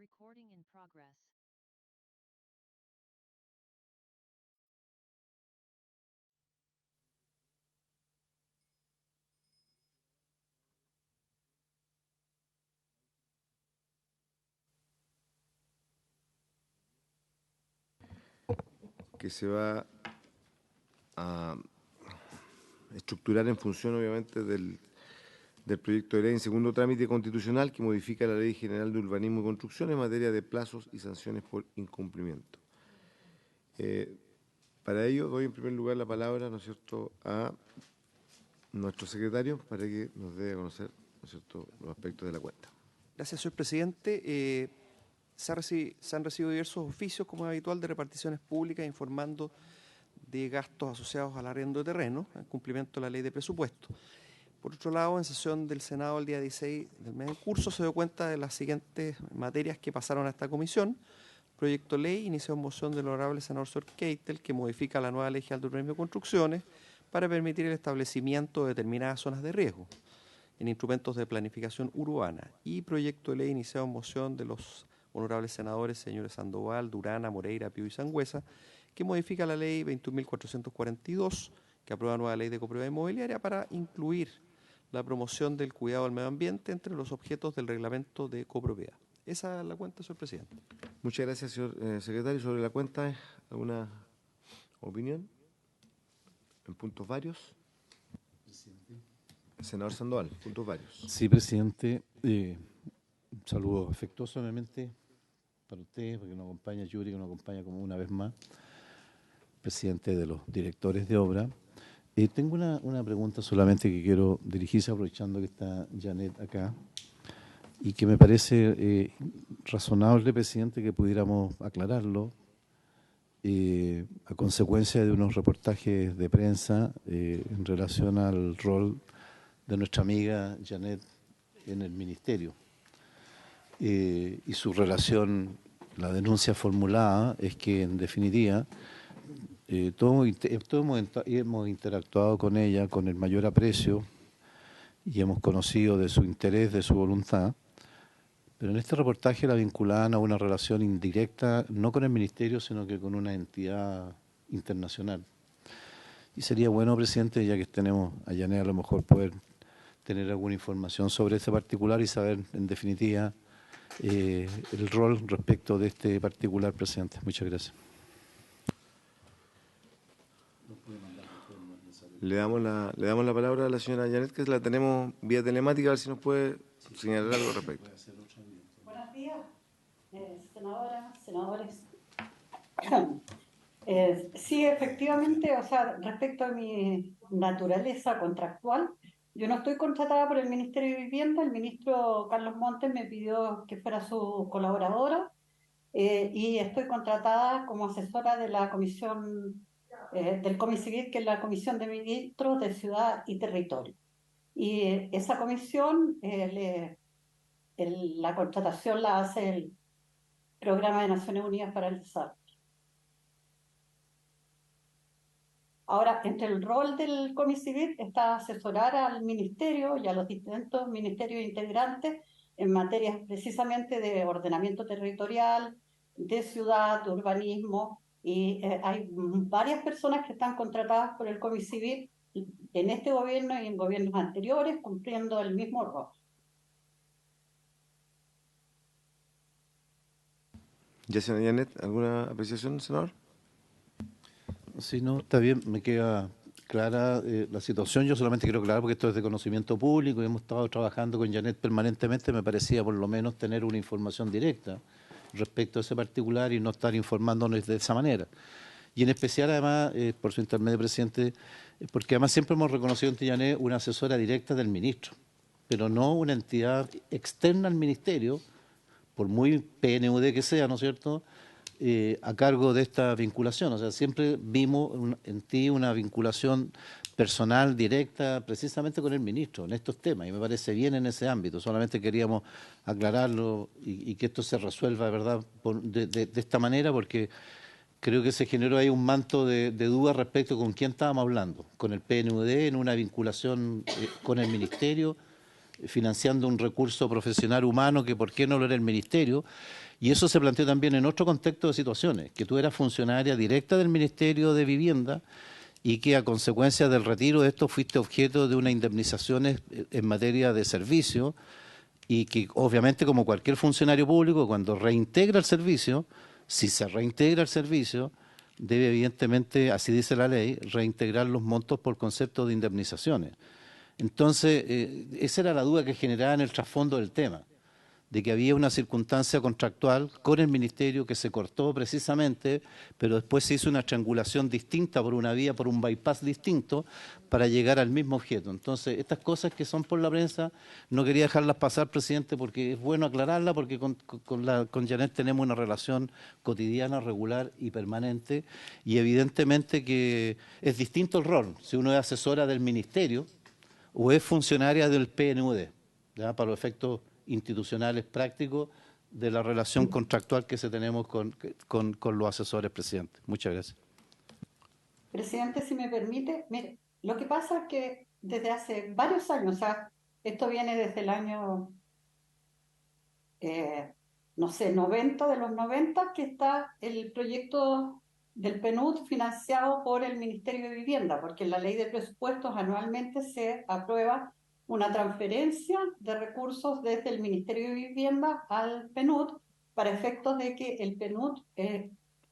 Recording in progress. Que se va a estructurar en función, obviamente, del proyecto de ley en segundo trámite constitucional que modifica la Ley General de Urbanismo y Construcción en materia de plazos y sanciones por incumplimiento. Para ello doy en primer lugar la palabra, ¿no es cierto?, a nuestro secretario para que nos dé a conocer, ¿no es cierto?, los aspectos de la cuenta. Gracias, señor presidente. Se han recibido diversos oficios, como es habitual, de reparticiones públicas informando de gastos asociados al arriendo de terreno, en cumplimiento de la ley de presupuesto. Por otro lado, en sesión del Senado el día 16 del mes en curso se dio cuenta de las siguientes materias que pasaron a esta comisión. Proyecto de ley inició moción del honorable senador Sor Keitel que modifica la nueva Ley General de Urbanismo y Construcciones para permitir el establecimiento de determinadas zonas de riesgo en instrumentos de planificación urbana. Y proyecto de ley iniciado en moción de los honorables senadores señores Sandoval, Durana, Moreira, Pío y Sangüesa, que modifica la ley 21.442, que aprueba nueva ley de copropiedad inmobiliaria para incluir la promoción del cuidado del medio ambiente entre los objetos del reglamento de copropiedad. Esa es la cuenta, señor presidente. Muchas gracias, señor secretario. Sobre la cuenta, ¿alguna opinión? ¿En puntos varios? Senador Sandoval, puntos varios. Sí, presidente. Saludo afectuoso nuevamente para usted, porque nos acompaña Yuri, que nos acompaña como una vez más, presidente de los directores de obra. Tengo una pregunta solamente que quiero dirigirse, aprovechando que está Janet acá, y que me parece razonable, presidente, que pudiéramos aclararlo a consecuencia de unos reportajes de prensa en relación al rol de nuestra amiga Janet en el ministerio. Y su relación, la denuncia formulada es que, en definitiva, todos hemos interactuado con ella con el mayor aprecio y hemos conocido de su interés, de su voluntad, pero en este reportaje la vinculaban a una relación indirecta, no con el ministerio, sino que con una entidad internacional. Y sería bueno, presidente, ya que tenemos a Janet, a lo mejor poder tener alguna información sobre este particular y saber, en definitiva, el rol respecto de este particular, presidente. Muchas gracias. Le damos la palabra a la señora Janet, que la tenemos vía telemática, a ver si nos puede señalar algo al respecto. Buenos días, senadoras, senadores. Sí, efectivamente, o sea, respecto a mi naturaleza contractual, yo no estoy contratada por el Ministerio de Vivienda. El ministro Carlos Montes me pidió que fuera su colaboradora y estoy contratada como asesora de la comisión del COMICIVIT, que es la Comisión de Ministros de Ciudad y Territorio. Y esa comisión, la contratación la hace el Programa de Naciones Unidas para el Desarrollo. Ahora, entre el rol del COMICIVIT está asesorar al ministerio y a los distintos ministerios integrantes en materias precisamente de ordenamiento territorial, de ciudad, de urbanismo, y hay varias personas que están contratadas por el COMICIVIT en este gobierno y en gobiernos anteriores cumpliendo el mismo rol. Ya, señora Janet, ¿alguna apreciación, senador? Sí, no, está bien, me queda clara la situación. Yo solamente quiero aclarar, porque esto es de conocimiento público y hemos estado trabajando con Janet permanentemente, me parecía por lo menos tener una información directa respecto a ese particular y no estar informándonos de esa manera. Y en especial, además, por su intermedio, presidente, porque además siempre hemos reconocido en Janet una asesora directa del ministro, pero no una entidad externa al ministerio, por muy PNUD que sea, ¿no es cierto?, a cargo de esta vinculación. O sea, siempre vimos en ti una vinculación personal, directa, precisamente con el ministro en estos temas, y me parece bien en ese ámbito. Solamente queríamos aclararlo y que esto se resuelva, ¿verdad?, de esta manera, porque creo que se generó ahí un manto de duda respecto con quién estábamos hablando, con el PNUD en una vinculación con el ministerio, financiando un recurso profesional humano que por qué no lo era el Ministerio. Y eso se planteó también en otro contexto de situaciones, que tú eras funcionaria directa del Ministerio de Vivienda y que a consecuencia del retiro de esto fuiste objeto de unas indemnizaciones en materia de servicio y que obviamente como cualquier funcionario público cuando reintegra el servicio, si se reintegra el servicio, debe evidentemente, así dice la ley, reintegrar los montos por concepto de indemnizaciones. Entonces, esa era la duda que generaba en el trasfondo del tema, de que había una circunstancia contractual con el Ministerio que se cortó precisamente, pero después se hizo una triangulación distinta por una vía, por un bypass distinto, para llegar al mismo objeto. Entonces, estas cosas que son por la prensa, no quería dejarlas pasar, presidente, porque es bueno aclararlas, porque con Janet tenemos una relación cotidiana, regular y permanente, y evidentemente que es distinto el rol, si uno es asesora del Ministerio o es funcionaria del PNUD, ¿ya? Para los efectos institucionales prácticos de la relación contractual que se tenemos con los asesores, presidente. Muchas gracias. Presidente, si me permite, mire, lo que pasa es que desde hace varios años, o sea, esto viene desde el año, no sé, 90, de los 90, que está el proyecto del PNUD financiado por el Ministerio de Vivienda, porque en la ley de presupuestos anualmente se aprueba una transferencia de recursos desde el Ministerio de Vivienda al PNUD para efectos de que el PNUD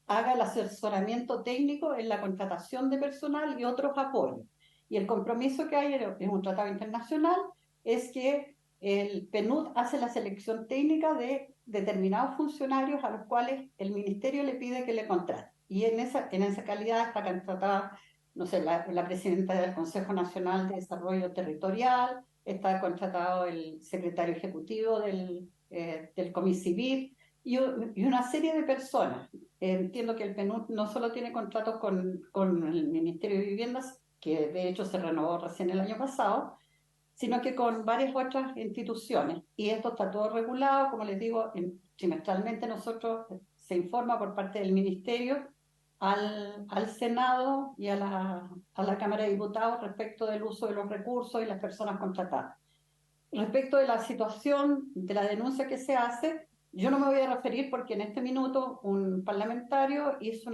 haga el asesoramiento técnico en la contratación de personal y otros apoyos. Y el compromiso que hay en un tratado internacional es que el PNUD hace la selección técnica de determinados funcionarios a los cuales el ministerio le pide que le contrate. Y en esa calidad está contratada, no sé, la presidenta del Consejo Nacional de Desarrollo Territorial, está contratado el secretario ejecutivo del Comicivil y una serie de personas. Entiendo que el PNUD no solo tiene contratos con el Ministerio de Viviendas, que de hecho se renovó recién el año pasado, sino que con varias otras instituciones. Y esto está todo regulado, como les digo, trimestralmente nosotros se informa por parte del Ministerio al Senado y a la Cámara de Diputados respecto del uso de los recursos y las personas contratadas. Respecto de la situación de la denuncia que se hace, yo no me voy a referir porque en este minuto un parlamentario hizo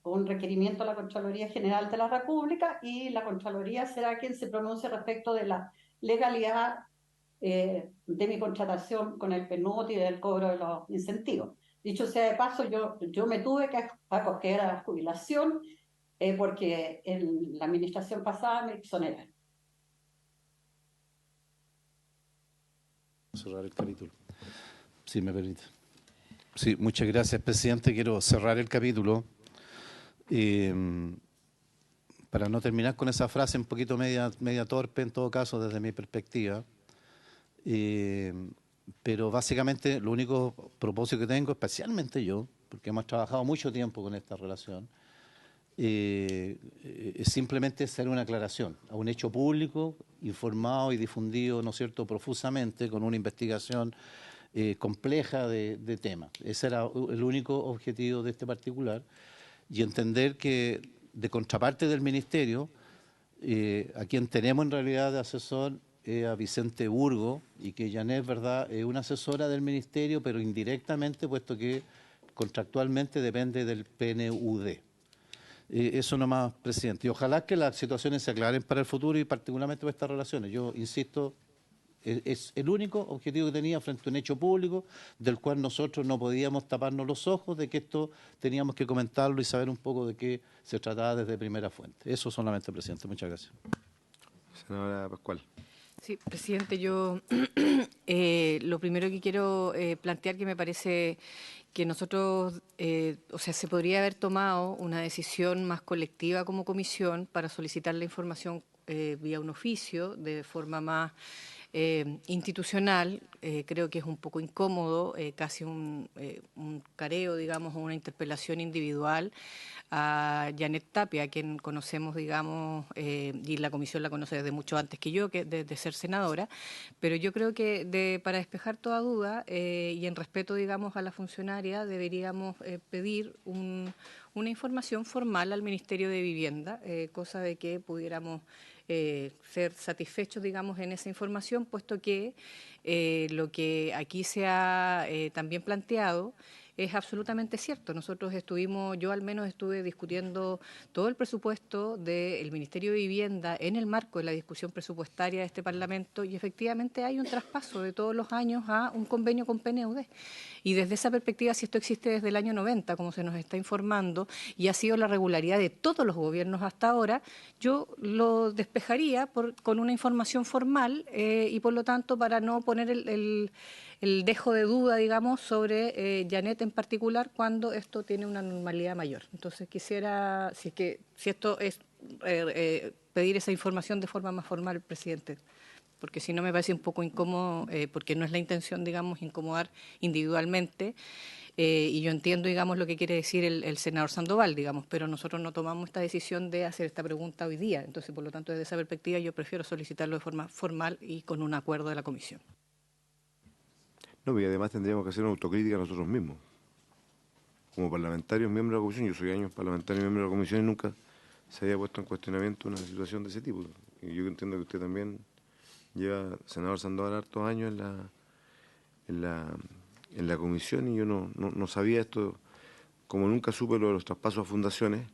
un requerimiento a la Contraloría General de la República y la Contraloría será quien se pronuncie respecto de la legalidad de mi contratación con el PNUD y del cobro de los incentivos. Dicho sea de paso, yo me tuve que acoger a la jubilación porque en la administración pasada me exoneraron. Cerrar el capítulo, si me permite. Sí, muchas gracias, presidente. Quiero cerrar el capítulo para no terminar con esa frase un poquito media torpe, en todo caso, desde mi perspectiva. Pero básicamente lo único propósito que tengo, especialmente yo, porque hemos trabajado mucho tiempo con esta relación, es simplemente hacer una aclaración a un hecho público, informado y difundido, ¿no es cierto?, profusamente, con una investigación compleja de temas. Ese era el único objetivo de este particular, y entender que de contraparte del Ministerio, a quien tenemos en realidad de asesor a Vicente Burgo, y que Janet, ¿verdad?, es una asesora del Ministerio, pero indirectamente, puesto que contractualmente depende del PNUD. Eso nomás, presidente. Y ojalá que las situaciones se aclaren para el futuro y particularmente para estas relaciones. Yo insisto, es el único objetivo que tenía frente a un hecho público del cual nosotros no podíamos taparnos los ojos, de que esto teníamos que comentarlo y saber un poco de qué se trataba desde primera fuente. Eso solamente, presidente. Muchas gracias. Senadora Pascual. Sí, presidente, yo lo primero que quiero plantear, que me parece que nosotros, o sea, se podría haber tomado una decisión más colectiva como comisión para solicitar la información vía un oficio de forma más institucional. Creo que es un poco incómodo, casi un careo, digamos, o una interpelación individual a Janet Tapia, a quien conocemos, digamos, y la comisión la conoce desde mucho antes que yo, que de ser senadora, pero yo creo que para despejar toda duda y en respeto, digamos, a la funcionaria, deberíamos pedir una información formal al Ministerio de Vivienda, cosa de que pudiéramos ser satisfechos, digamos, en esa información, puesto que lo que aquí se ha también planteado es absolutamente cierto. Nosotros yo al menos estuve discutiendo todo el presupuesto del Ministerio de Vivienda en el marco de la discusión presupuestaria de este Parlamento y efectivamente hay un traspaso de todos los años a un convenio con PNUD. Y desde esa perspectiva, si esto existe desde el año 90, como se nos está informando, y ha sido la regularidad de todos los gobiernos hasta ahora, yo lo despejaría con una información formal y por lo tanto para no poner el dejo de duda, digamos, sobre Janet en particular cuando esto tiene una normalidad mayor. Entonces quisiera, si esto es pedir esa información de forma más formal, presidente, porque si no me parece un poco incómodo, porque no es la intención, digamos, incomodar individualmente, y yo entiendo, digamos, lo que quiere decir el senador Sandoval, digamos, pero nosotros no tomamos esta decisión de hacer esta pregunta hoy día. Entonces, por lo tanto, desde esa perspectiva yo prefiero solicitarlo de forma formal y con un acuerdo de la comisión. No, y además tendríamos que hacer una autocrítica nosotros mismos. Como parlamentarios, miembros de la comisión, yo soy años parlamentario, miembro de la comisión y nunca se había puesto en cuestionamiento una situación de ese tipo. Y yo entiendo que usted también lleva, senador Sandoval, hartos años en la comisión y yo no sabía esto, como nunca supe lo de los traspasos a fundaciones,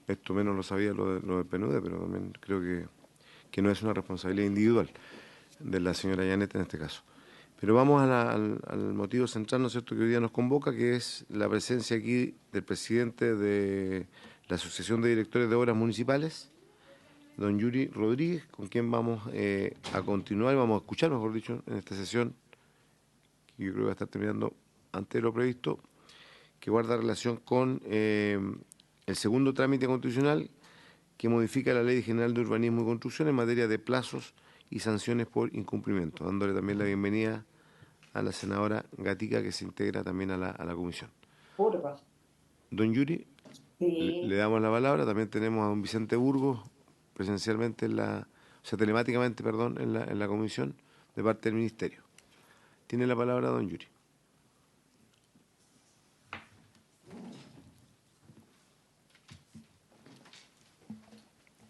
esto menos lo sabía lo del PNUD, pero también creo que no es una responsabilidad individual de la señora Janet en este caso. Pero vamos al motivo central, ¿no es cierto?, que hoy día nos convoca, que es la presencia aquí del presidente de la Asociación de Directores de Obras Municipales, don Yuri Rodríguez, con quien vamos a continuar, vamos a escuchar, mejor dicho, en esta sesión, que yo creo que va a estar terminando antes de lo previsto, que guarda relación con el segundo trámite constitucional que modifica la Ley General de Urbanismo y Construcción en materia de plazos y sanciones por incumplimiento, dándole también la bienvenida a la senadora Gatica, que se integra también a la comisión. Burgos. Don Yuri, Sí. le damos la palabra. También tenemos a don Vicente Burgos, presencialmente telemáticamente, perdón, en la comisión, de parte del Ministerio. Tiene la palabra don Yuri.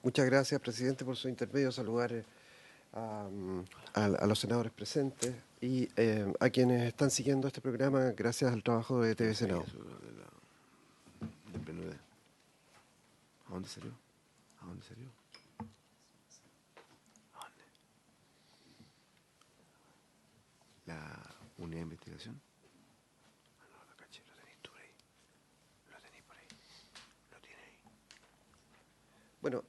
Muchas gracias, presidente, por su intermedio. Saludar a los senadores presentes y a quienes están siguiendo este programa gracias al trabajo de TV Senado. Del PNUD. ¿A dónde salió? ¿A dónde salió? ¿A dónde? ¿La unidad de investigación? Ah, no, la caché, lo tenéis tú por ahí. Lo tenéis por ahí. Lo tiene ahí. Bueno,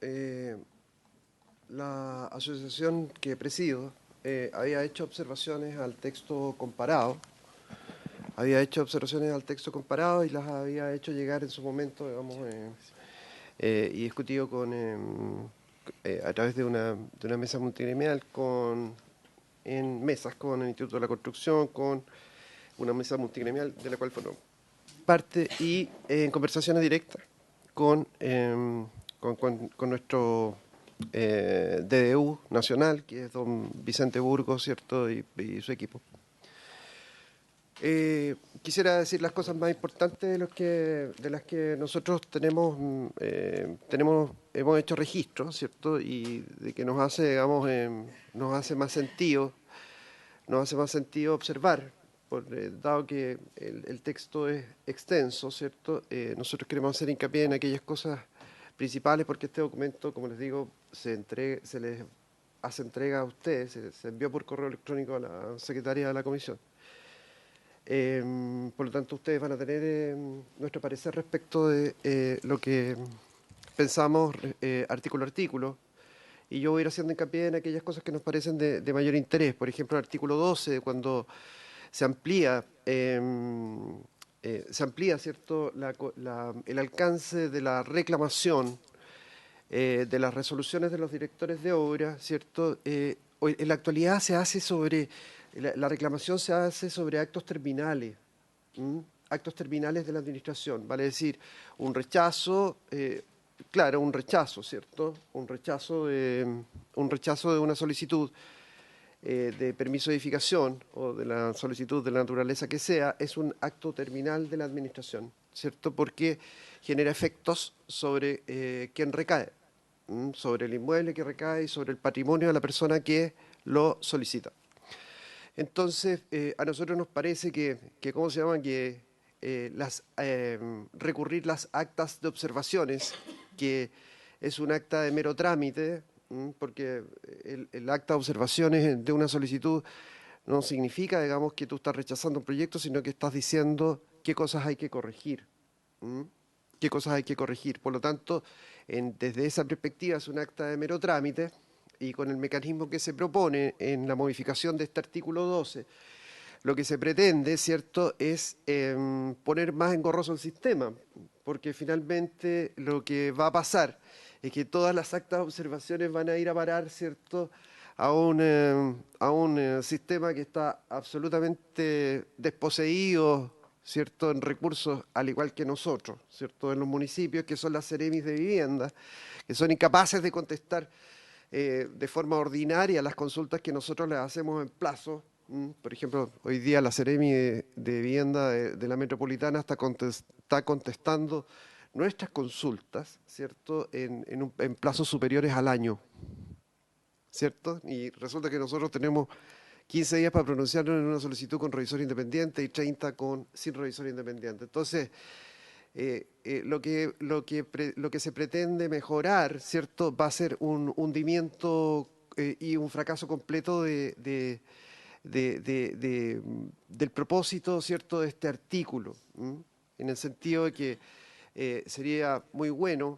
la asociación que presido había hecho observaciones al texto comparado. Y las había hecho llegar en su momento, digamos, y discutido a través de una mesa multigremial en mesas con el Instituto de la Construcción, con una mesa multigremial de la cual formó parte y en conversaciones directas con nuestro DDU nacional, que es don Vicente Burgos, ¿cierto? Y su equipo. Quisiera decir las cosas más importantes de las que nosotros hemos hecho registro, ¿cierto? Y de que nos hace, digamos, nos hace más sentido observar, dado que el texto es extenso, ¿cierto? Nosotros queremos hacer hincapié en aquellas cosas principales, porque este documento, como les digo, se les hace entrega a ustedes, se envió por correo electrónico a la secretaria de la comisión. Por lo tanto, ustedes van a tener nuestro parecer respecto de lo que pensamos artículo a artículo, y yo voy a ir haciendo hincapié en aquellas cosas que nos parecen de mayor interés. Por ejemplo, el artículo 12, cuando se amplía, ¿cierto?, el alcance de la reclamación de las resoluciones de los directores de obra, ¿cierto? En la actualidad se hace la reclamación se hace sobre actos terminales, actos terminales de la administración, vale decir, un rechazo, un rechazo, ¿cierto? Un rechazo de una solicitud de permiso de edificación o de la solicitud de la naturaleza que sea, es un acto terminal de la administración, ¿cierto? Porque genera efectos sobre quien recae. sobre el inmueble que recae y sobre el patrimonio de la persona que lo solicita. Entonces, a nosotros nos parece ¿cómo se llama? Que recurrir las actas de observaciones, que es un acta de mero trámite, porque el acta de observaciones de una solicitud no significa, digamos, que tú estás rechazando un proyecto, sino que estás diciendo qué cosas hay que corregir. ¿Qué cosas hay que corregir? Por lo tanto, desde esa perspectiva es un acta de mero trámite, y con el mecanismo que se propone en la modificación de este artículo 12, lo que se pretende, ¿cierto?, es poner más engorroso el sistema, porque finalmente lo que va a pasar es que todas las actas de observaciones van a ir a parar, ¿cierto?, a un sistema que está absolutamente desposeído, ¿cierto?, en recursos, al igual que nosotros, ¿cierto?, en los municipios, que son las Ceremis de vivienda, que son incapaces de contestar de forma ordinaria las consultas que nosotros les hacemos en plazo. Por ejemplo, hoy día la Ceremi de Vivienda de la Metropolitana está contestando nuestras consultas, ¿cierto?, en plazos superiores al año, ¿cierto? Y resulta que nosotros tenemos 15 días para pronunciarnos en una solicitud con revisor independiente y 30 sin revisor independiente. Entonces, lo que se pretende mejorar, ¿cierto?, va a ser un hundimiento y un fracaso completo del propósito, ¿cierto?, de este artículo, en el sentido de que sería muy bueno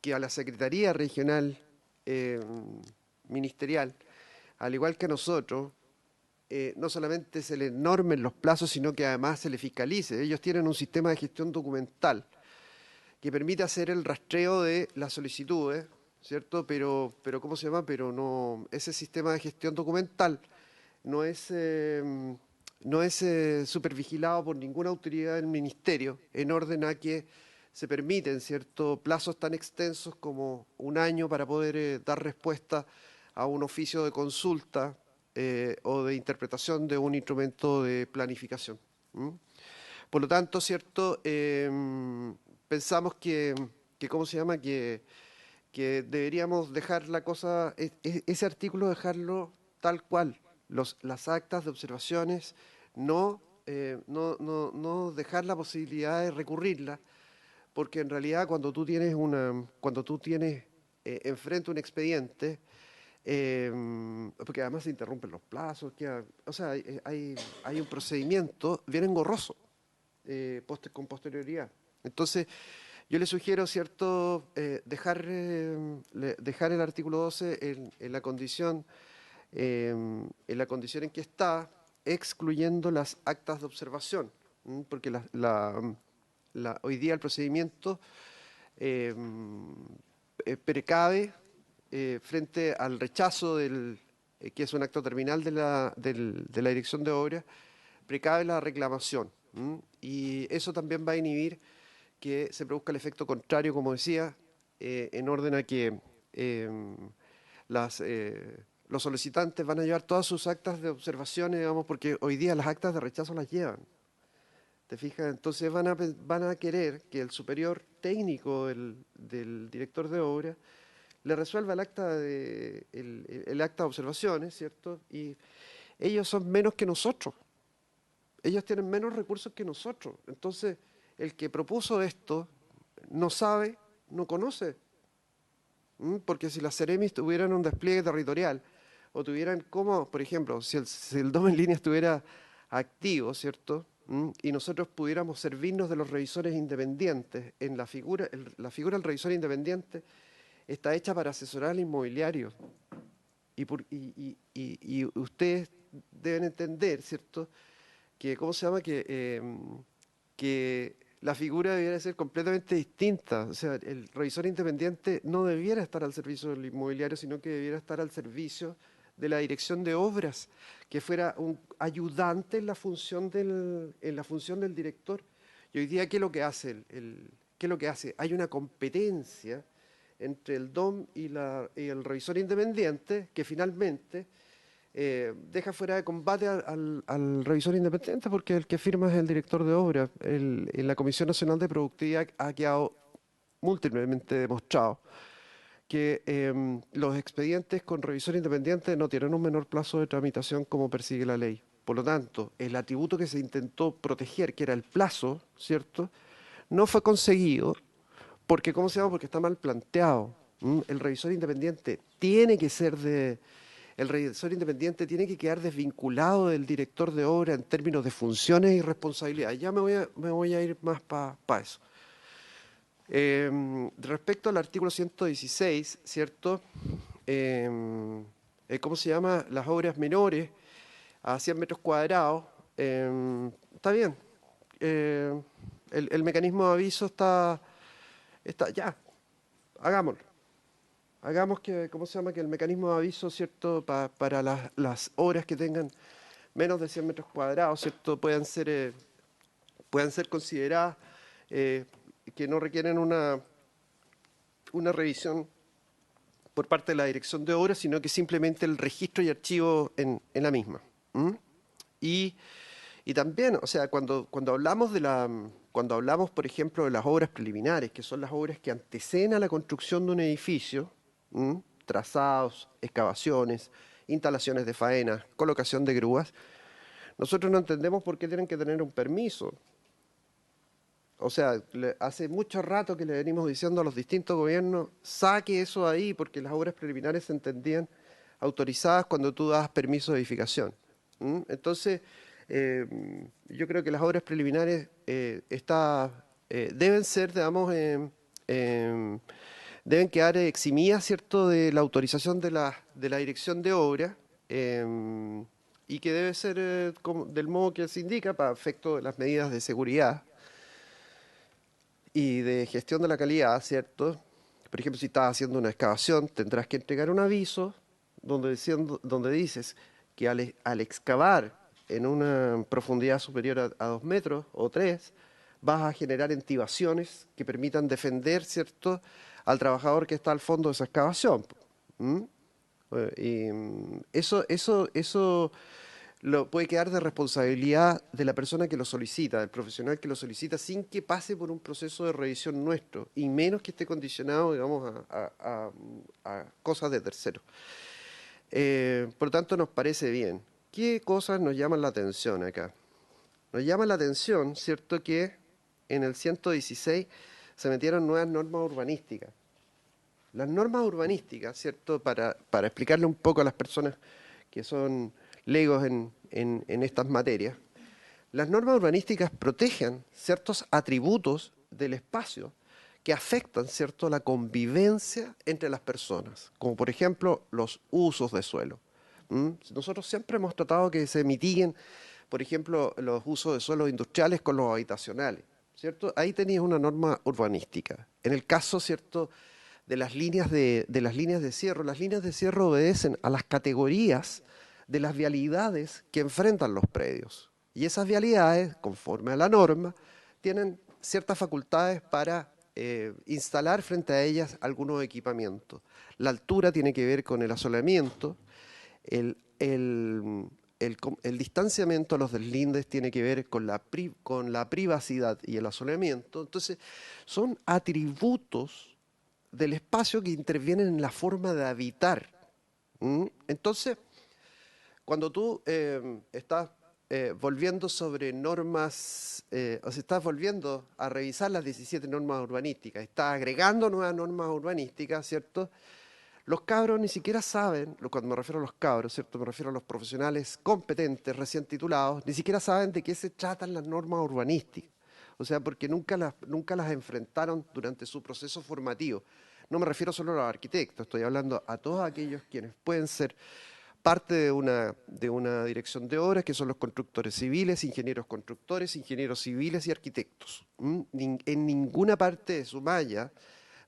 que a la Secretaría Regional Ministerial, al igual que a nosotros, no solamente se le normen los plazos, sino que además se le fiscalice. Ellos tienen un sistema de gestión documental que permite hacer el rastreo de las solicitudes, ¿cierto? Pero ¿cómo se llama? Pero no, ese sistema de gestión documental no es supervigilado por ninguna autoridad del Ministerio, en orden a que se permiten, ¿cierto?, plazos tan extensos como un año para poder dar respuesta a un oficio de consulta o de interpretación de un instrumento de planificación. Por lo tanto, ¿cierto?, pensamos ¿cómo se llama?, que deberíamos dejar la cosa, ese artículo dejarlo tal cual, las actas de observaciones, no dejar la posibilidad de recurrirla, porque en realidad cuando tú tienes enfrente un expediente, porque además se interrumpen los plazos, o sea, hay un procedimiento bien engorroso con posterioridad. Entonces, yo le sugiero, ¿cierto?, dejar el artículo 12 en la condición en que está, excluyendo las actas de observación, porque hoy día el procedimiento precave frente al rechazo que es un acto terminal de la Dirección de Obras, precave la reclamación, y eso también va a inhibir que se produzca el efecto contrario, como decía, en orden a que los solicitantes van a llevar todas sus actas de observaciones, digamos, porque hoy día las actas de rechazo las llevan. ¿Te fijas? Entonces van a querer que el superior técnico del director de obra le resuelva el acta de observaciones, ¿cierto? Y ellos son menos que nosotros. Ellos tienen menos recursos que nosotros. Entonces, el que propuso esto no sabe, no conoce. Porque si las Ceremis tuvieran un despliegue territorial, o tuvieran como, por ejemplo, si el DOM en línea estuviera activo, ¿cierto?, y nosotros pudiéramos servirnos de los revisores independientes, en la figura del revisor independiente está hecha para asesorar al inmobiliario. Y ustedes deben entender, ¿cierto?, que, ¿cómo se llama?, que la figura debiera ser completamente distinta. O sea, el revisor independiente no debiera estar al servicio del inmobiliario, sino que debiera estar al servicio de la dirección de obras, que fuera un ayudante en la función del director. Y hoy día, ¿qué es lo que hace? ¿Qué es lo que hace? Hay una competencia entre el DOM y el revisor independiente que finalmente deja fuera de combate al revisor independiente, porque el que firma es el director de obra. En la Comisión Nacional de Productividad ha quedado múltiplemente demostrado que los expedientes con revisión independiente no tienen un menor plazo de tramitación como persigue la ley. Por lo tanto, el atributo que se intentó proteger, que era el plazo, ¿cierto?, no fue conseguido porque, ¿cómo se llama? Porque está mal planteado. El revisor independiente tiene que ser el revisor independiente tiene que quedar desvinculado del director de obra en términos de funciones y responsabilidades. Ya me voy a ir más para eso. Respecto al artículo 116, ¿cierto? ¿Cómo se llama? Las obras menores a 100 metros cuadrados. Está bien. El mecanismo de aviso está ya. Hagámoslo. Hagamos que, ¿cómo se llama? Que el mecanismo de aviso, ¿cierto? Para las obras que tengan menos de 100 metros cuadrados, ¿cierto? Puedan ser consideradas que no requieren una revisión por parte de la dirección de obras, sino que simplemente el registro y archivo en la misma. Y también, o sea, cuando hablamos, por ejemplo, de las obras preliminares, que son las obras que anteceden a la construcción de un edificio, trazados, excavaciones, instalaciones de faenas, colocación de grúas, nosotros no entendemos por qué tienen que tener un permiso. O sea, hace mucho rato que le venimos diciendo a los distintos gobiernos, saque eso de ahí, porque las obras preliminares se entendían autorizadas cuando tú das permiso de edificación. Entonces, yo creo que las obras preliminares deben ser, digamos, deben quedar eximidas, ¿cierto?, de la autorización de la dirección de obra, y que debe ser del modo que se indica para efecto de las medidas de seguridad y de gestión de la calidad, ¿cierto? Por ejemplo, si estás haciendo una excavación, tendrás que entregar un aviso donde dices que al excavar en una profundidad superior a 2 metros o 3, vas a generar entibaciones que permitan defender, ¿cierto?, al trabajador que está al fondo de esa excavación. Y eso puede quedar de responsabilidad de la persona que lo solicita, del profesional que lo solicita, sin que pase por un proceso de revisión nuestro, y menos que esté condicionado, digamos, a cosas de terceros. Por lo tanto, nos parece bien. ¿Qué cosas nos llaman la atención acá? Nos llama la atención, ¿cierto?, que en el 116 se metieron nuevas normas urbanísticas. Las normas urbanísticas, ¿cierto?, para explicarle un poco a las personas que son legos en estas materias, las normas urbanísticas protegen ciertos atributos del espacio que afectan, ¿cierto?, la convivencia entre las personas, como por ejemplo los usos de suelo. Nosotros siempre hemos tratado que se mitiguen, por ejemplo, los usos de suelos industriales con los habitacionales, ¿cierto? Ahí tenías una norma urbanística. En el caso, ¿cierto?, de las líneas de cierre, las líneas de cierre obedecen a las categorías de las vialidades que enfrentan los predios. Y esas vialidades, conforme a la norma, tienen ciertas facultades para instalar frente a ellas algunos equipamientos. La altura tiene que ver con el asolamiento, el distanciamiento a los deslindes tiene que ver con la privacidad y el asolamiento. Entonces, son atributos del espacio que intervienen en la forma de habitar. Entonces, cuando tú estás volviendo sobre normas, o sea, estás volviendo a revisar las 17 normas urbanísticas, estás agregando nuevas normas urbanísticas, ¿cierto? Los cabros ni siquiera saben, cuando me refiero a los cabros, ¿cierto?, me refiero a los profesionales competentes, recién titulados, ni siquiera saben de qué se tratan las normas urbanísticas. O sea, porque nunca las enfrentaron durante su proceso formativo. No me refiero solo a los arquitectos, estoy hablando a todos aquellos quienes pueden ser parte de una dirección de obras, que son los constructores civiles, ingenieros constructores, ingenieros civiles y arquitectos. En ninguna parte de su malla,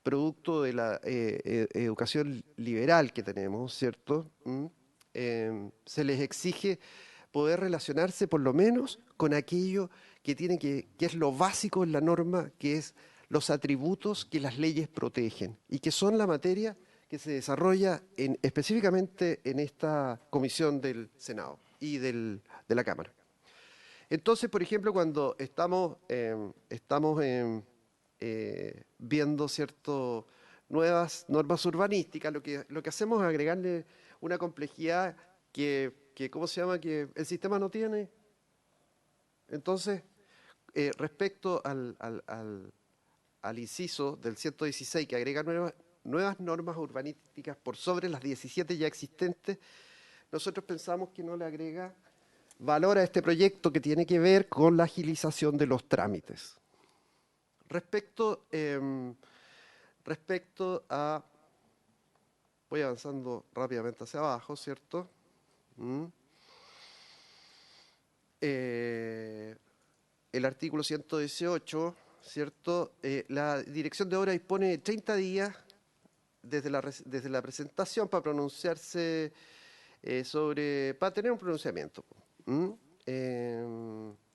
producto de la educación liberal que tenemos, ¿cierto?, se les exige poder relacionarse por lo menos con aquello que es lo básico en la norma, que es los atributos que las leyes protegen y que son la materia que se desarrolla específicamente en esta comisión del Senado y de la Cámara. Entonces, por ejemplo, cuando estamos viendo, ¿cierto?, nuevas normas urbanísticas, lo que hacemos es agregarle una complejidad que ¿cómo se llama?, que el sistema no tiene. Entonces, respecto al inciso del 116, que agrega nuevas normas urbanísticas por sobre las 17 ya existentes, nosotros pensamos que no le agrega valor a este proyecto, que tiene que ver con la agilización de los trámites. Respecto a... Voy avanzando rápidamente hacia abajo, ¿cierto? El artículo 118, ¿cierto? La dirección de obra dispone 30 días desde la presentación para pronunciarse para tener un pronunciamiento.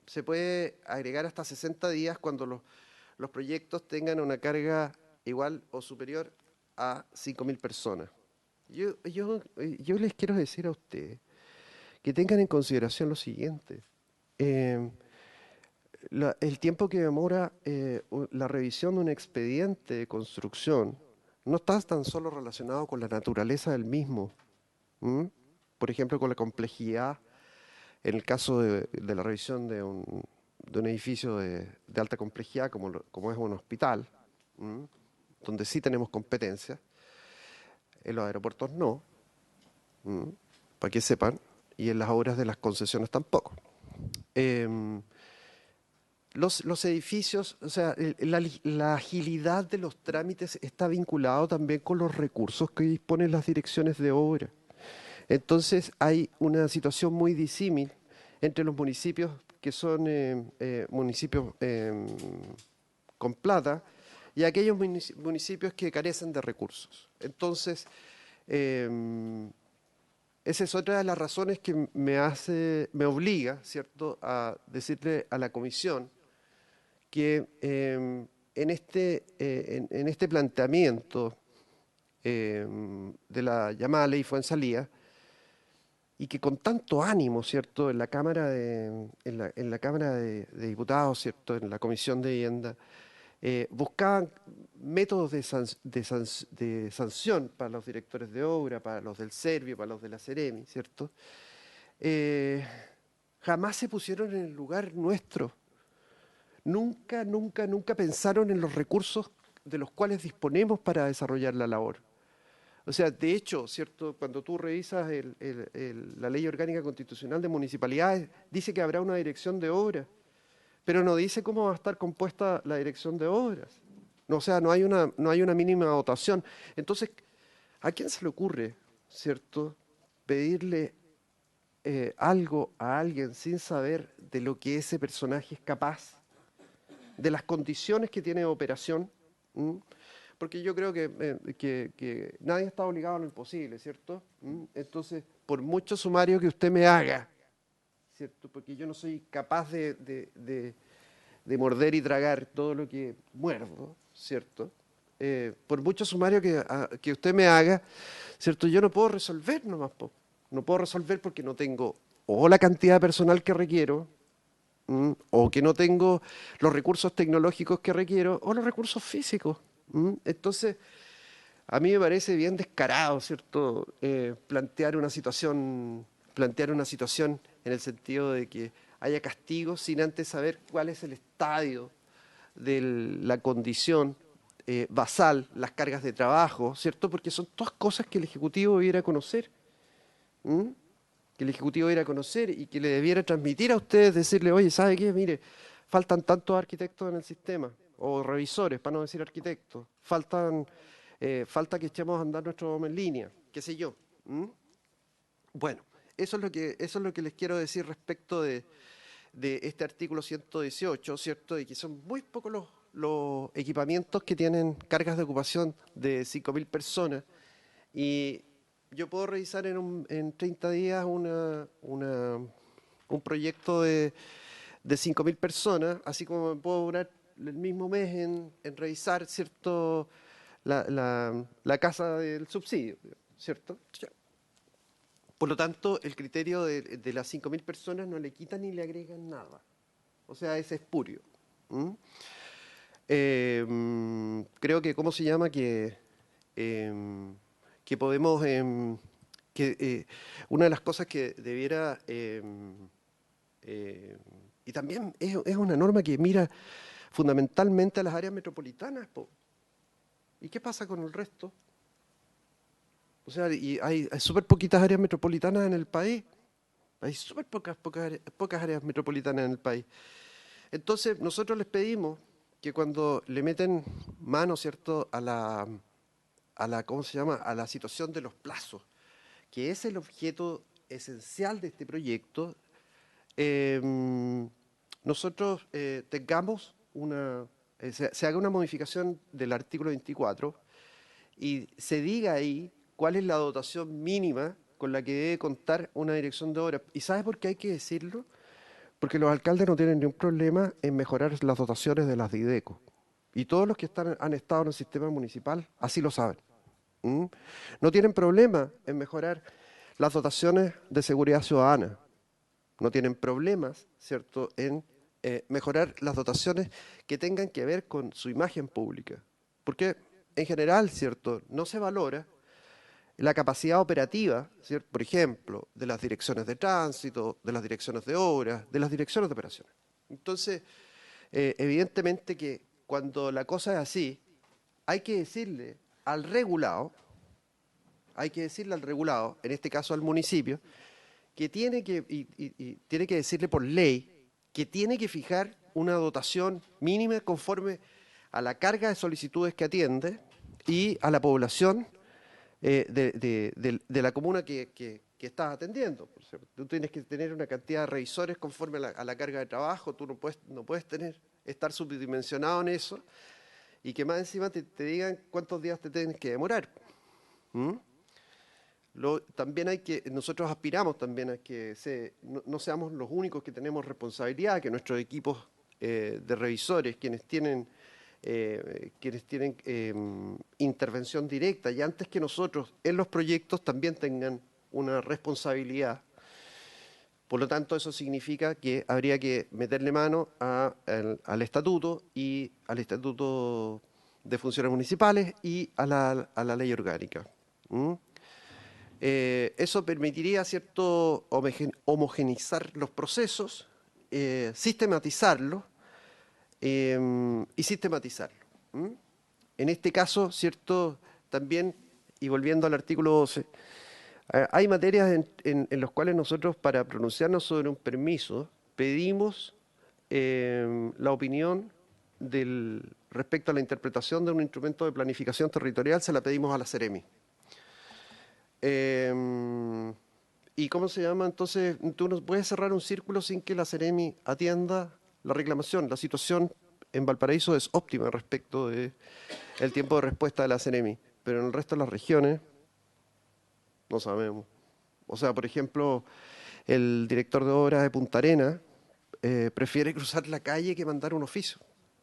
Se puede agregar hasta 60 días cuando los proyectos tengan una carga igual o superior a 5.000 personas. Yo les quiero decir a ustedes que tengan en consideración lo siguiente. El tiempo que demora la revisión de un expediente de construcción no está tan solo relacionado con la naturaleza del mismo. Por ejemplo, con la complejidad, en el caso de la revisión de un edificio de alta complejidad, como es un hospital, donde sí tenemos competencia. En los aeropuertos no, para que sepan, y en las obras de las concesiones tampoco. Los edificios, o sea, la agilidad de los trámites está vinculado también con los recursos que disponen las direcciones de obra. Entonces hay una situación muy disímil entre los municipios que son municipios con plata y aquellos municipios que carecen de recursos. Entonces, esa es otra de las razones que me obliga, ¿cierto?, a decirle a la comisión que en este planteamiento de la llamada ley Fuenzalía, y que con tanto ánimo, ¿cierto?, en la Cámara en la Cámara de Diputados, ¿cierto?, en la Comisión de Vivienda, buscaban métodos de sanción para los directores de obra, para los del Servio, para los de la Seremi, ¿cierto? Jamás se pusieron en el lugar nuestro. Nunca pensaron en los recursos de los cuales disponemos para desarrollar la labor. O sea, de hecho, ¿cierto?, cuando tú revisas la Ley Orgánica Constitucional de Municipalidades, dice que habrá una dirección de obra, pero no dice cómo va a estar compuesta la dirección de obras. No, o sea, no hay una mínima dotación. Entonces, ¿a quién se le ocurre, ¿cierto?, pedirle algo a alguien sin saber de lo que ese personaje es capaz, de las condiciones que tiene de operación? Porque yo creo que nadie está obligado a lo imposible, ¿cierto? Entonces, por mucho sumario que usted me haga, ¿cierto?, porque yo no soy capaz de morder y tragar todo lo que muerdo, ¿cierto? Por mucho sumario que usted me haga, ¿cierto?, yo no puedo resolver nomás, no puedo resolver porque no tengo o la cantidad de personal que requiero, o que no tengo los recursos tecnológicos que requiero, o los recursos físicos. Entonces, a mí me parece bien descarado, ¿cierto?, plantear una situación en el sentido de que haya castigos sin antes saber cuál es el estadio de la condición basal, las cargas de trabajo, ¿cierto? Porque son todas cosas que el Ejecutivo debiera conocer. Que el Ejecutivo debiera conocer y que le debiera transmitir a ustedes, decirle, oye, ¿sabe qué? Mire, faltan tantos arquitectos en el sistema, o revisores, para no decir arquitectos, falta que echemos a andar nuestro en línea, qué sé yo. Bueno, eso es lo que les quiero decir respecto de este artículo 118, ¿cierto? Y que son muy pocos los equipamientos que tienen cargas de ocupación de 5.000 personas. Y yo puedo revisar en 30 días un proyecto de 5.000 personas, así como me puedo durar el mismo mes en revisar, ¿cierto?, la casa del subsidio, ¿cierto? Por lo tanto, el criterio de las 5.000 personas no le quitan ni le agregan nada. O sea, es espurio. Creo que, ¿cómo se llama? Que que podemos, una de las cosas que debiera, y también es una norma que mira fundamentalmente a las áreas metropolitanas, po. ¿Y qué pasa con el resto? O sea, y hay súper poquitas áreas metropolitanas en el país. Hay súper pocas áreas metropolitanas en el país. Entonces, nosotros les pedimos que cuando le meten mano, ¿cierto?, a la, ¿cómo se llama?, a la situación de los plazos, que es el objeto esencial de este proyecto, nosotros tengamos se haga una modificación del artículo 24 y se diga ahí cuál es la dotación mínima con la que debe contar una dirección de obras. ¿Y sabes por qué hay que decirlo? Porque los alcaldes no tienen ningún problema en mejorar las dotaciones de las DIDECO. Y todos los que han estado en el sistema municipal así lo saben. No tienen problema en mejorar las dotaciones de seguridad ciudadana. No tienen problemas, ¿cierto?, en mejorar las dotaciones que tengan que ver con su imagen pública. Porque en general, ¿cierto?, no se valora la capacidad operativa, ¿cierto?, por ejemplo, de las direcciones de tránsito, de las direcciones de obras, de las direcciones de operaciones. Entonces, evidentemente que cuando la cosa es así, hay que decirle al regulado, en este caso al municipio, que tiene que, y tiene que decirle por ley, que tiene que fijar una dotación mínima conforme a la carga de solicitudes que atiende y a la población de la comuna que estás atendiendo. Por ejemplo, tú tienes que tener una cantidad de revisores conforme a la carga de trabajo, tú no puedes estar subdimensionado en eso y que más encima te digan cuántos días te tienes que demorar. También nosotros aspiramos también a que no seamos los únicos que tenemos responsabilidad, que nuestros equipos de revisores, quienes tienen intervención directa y antes que nosotros en los proyectos también tengan una responsabilidad. Por lo tanto, eso significa que habría que meterle mano al estatuto y al estatuto de funciones municipales y a la ley orgánica. Eso permitiría, ¿cierto?, homogeneizar los procesos, sistematizarlos y sistematizarlo. En este caso, ¿cierto?, también, y volviendo al artículo 12, hay materias en las cuales nosotros, para pronunciarnos sobre un permiso, pedimos la opinión respecto a la interpretación de un instrumento de planificación territorial, se la pedimos a la Seremi. ¿Y cómo se llama? Entonces, tú no puedes cerrar un círculo sin que la Seremi atienda la reclamación. La situación en Valparaíso es óptima respecto del tiempo de respuesta de la Seremi, pero en el resto de las regiones no sabemos. O sea, por ejemplo, el director de obras de Punta Arenas prefiere cruzar la calle que mandar un oficio,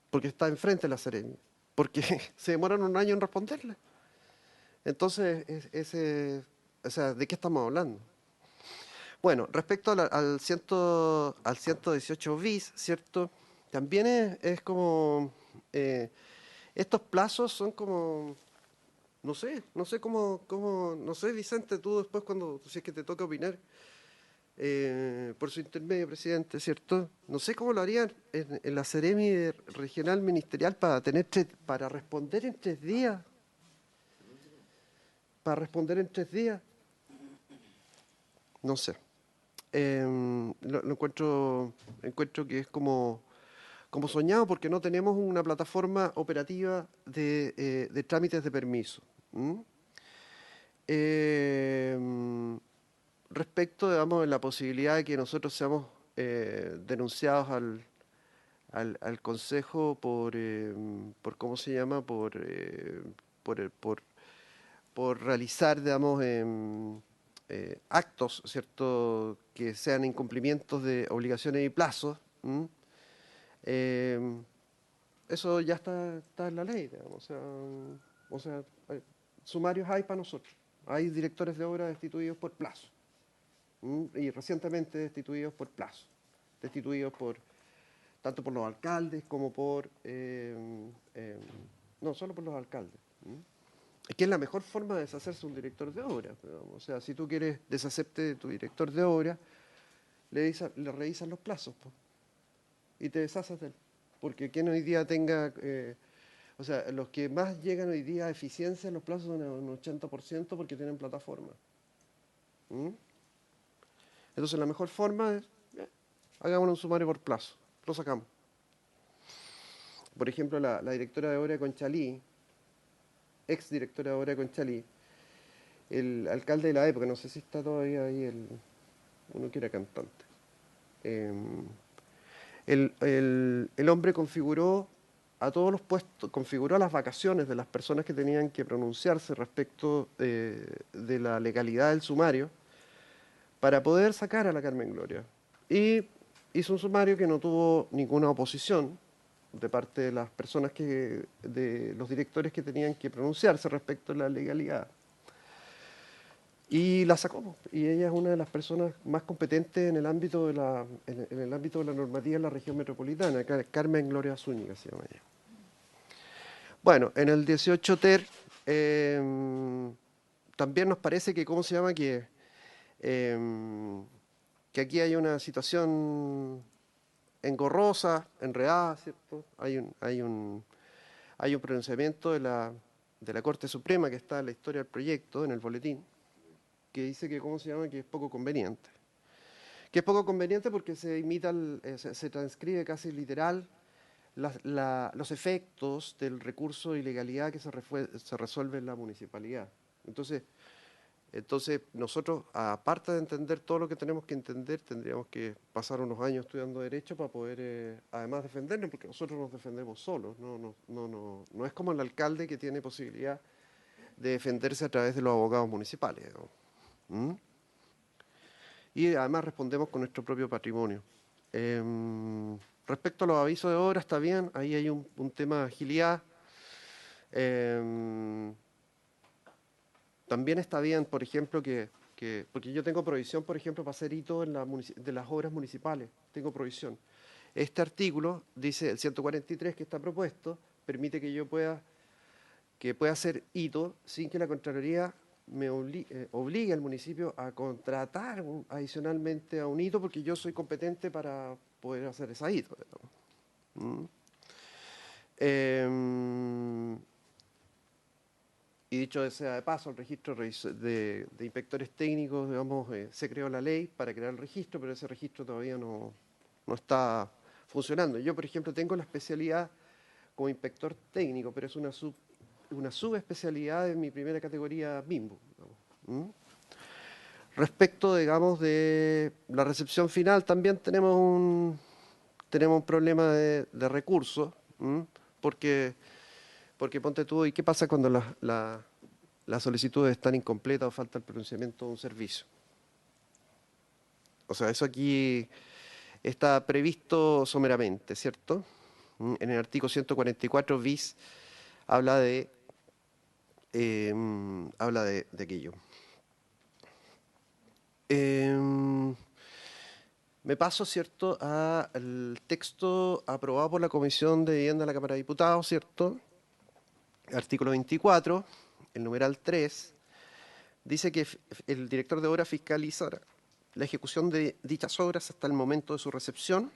porque está enfrente de la Seremi, porque se demoran un año en responderle. Entonces, o sea, ¿de qué estamos hablando? Bueno, respecto al 118 bis, ¿cierto? También es como, estos plazos son como, no sé cómo, no sé, Vicente, tú después si es que te toca opinar, por su intermedio, presidente, ¿cierto? No sé cómo lo harían en la Seremi regional ministerial para responder en 3 días. Para responder en 3 días. No sé. Lo encuentro que es como soñado porque no tenemos una plataforma operativa de trámites de permiso. Respecto, digamos, de la posibilidad de que nosotros seamos denunciados al Consejo por ¿cómo se llama? Por realizar, digamos, actos, ¿cierto?, que sean incumplimientos de obligaciones y plazos. Eso ya está en la ley, digamos. O sea, sumarios hay para nosotros. Hay directores de obra destituidos por plazo. Y recientemente destituidos por plazo. Destituidos tanto por los alcaldes como no, solo por los alcaldes. que es la mejor forma de deshacerse de un director de obra. O sea, si tú quieres deshacerte de tu director de obra, le revisas los plazos y te deshaces de él. Porque quien hoy día tenga, o sea, los que más llegan hoy día a eficiencia en los plazos son un 80% porque tienen plataforma. Entonces la mejor forma es, hagamos un sumario por plazo, lo sacamos. Por ejemplo, la directora de obra de Conchalí, ex directora de obra de Conchalí, el alcalde de la época, no sé si está todavía ahí, uno que era cantante, el hombre configuró a todos los puestos, configuró las vacaciones de las personas que tenían que pronunciarse respecto de la legalidad del sumario para poder sacar a la Carmen Gloria. Y hizo un sumario que no tuvo ninguna oposición de parte de las personas de los directores que tenían que pronunciarse respecto de la legalidad. Y la sacó, y ella es una de las personas más competentes en el ámbito de la normativa en la región metropolitana, Carmen Gloria Zúñiga se llama ella. Bueno, en el 18 ter también nos parece que, ¿cómo se llama? Que aquí hay una situación engorrosa, enredada, ¿cierto? Hay un pronunciamiento de la Corte Suprema que está en la historia del proyecto, en el boletín, que dice que, ¿cómo se llama?, que es poco conveniente. Que es poco conveniente porque se imita, se transcribe casi literal los efectos del recurso de ilegalidad que se resuelve en la municipalidad. Entonces nosotros, aparte de entender todo lo que tenemos que entender, tendríamos que pasar unos años estudiando Derecho para poder, además, defendernos, porque nosotros nos defendemos solos. No es como el alcalde que tiene posibilidad de defenderse a través de los abogados municipales. Y además respondemos con nuestro propio patrimonio. Respecto a los avisos de obra, está bien, ahí hay un tema de agilidad. También está bien, por ejemplo, porque yo tengo provisión, por ejemplo, para hacer hito de las obras municipales, tengo provisión. Este artículo, dice el 143 que está propuesto, permite que yo pueda hacer hito sin que la Contraloría me obligue al municipio a contratar adicionalmente a un hito, porque yo soy competente para poder hacer esa hito. Y dicho sea de paso, el registro de inspectores técnicos, digamos, se creó la ley para crear el registro, pero ese registro todavía no está funcionando. Yo, por ejemplo, tengo la especialidad como inspector técnico, pero es una subespecialidad de mi primera categoría MIMBU. Respecto, digamos, de la recepción final, también tenemos un problema de recursos, porque ponte tú, ¿y qué pasa cuando las solicitudes están incompletas o falta el pronunciamiento de un servicio? O sea, eso aquí está previsto someramente, ¿cierto? En el artículo 144 bis habla de aquello. Me paso, ¿cierto?, al texto aprobado por la Comisión de Vivienda de la Cámara de Diputados, ¿cierto? Artículo 24, el numeral 3, dice que el director de obra fiscalizará la ejecución de dichas obras hasta el momento de su recepción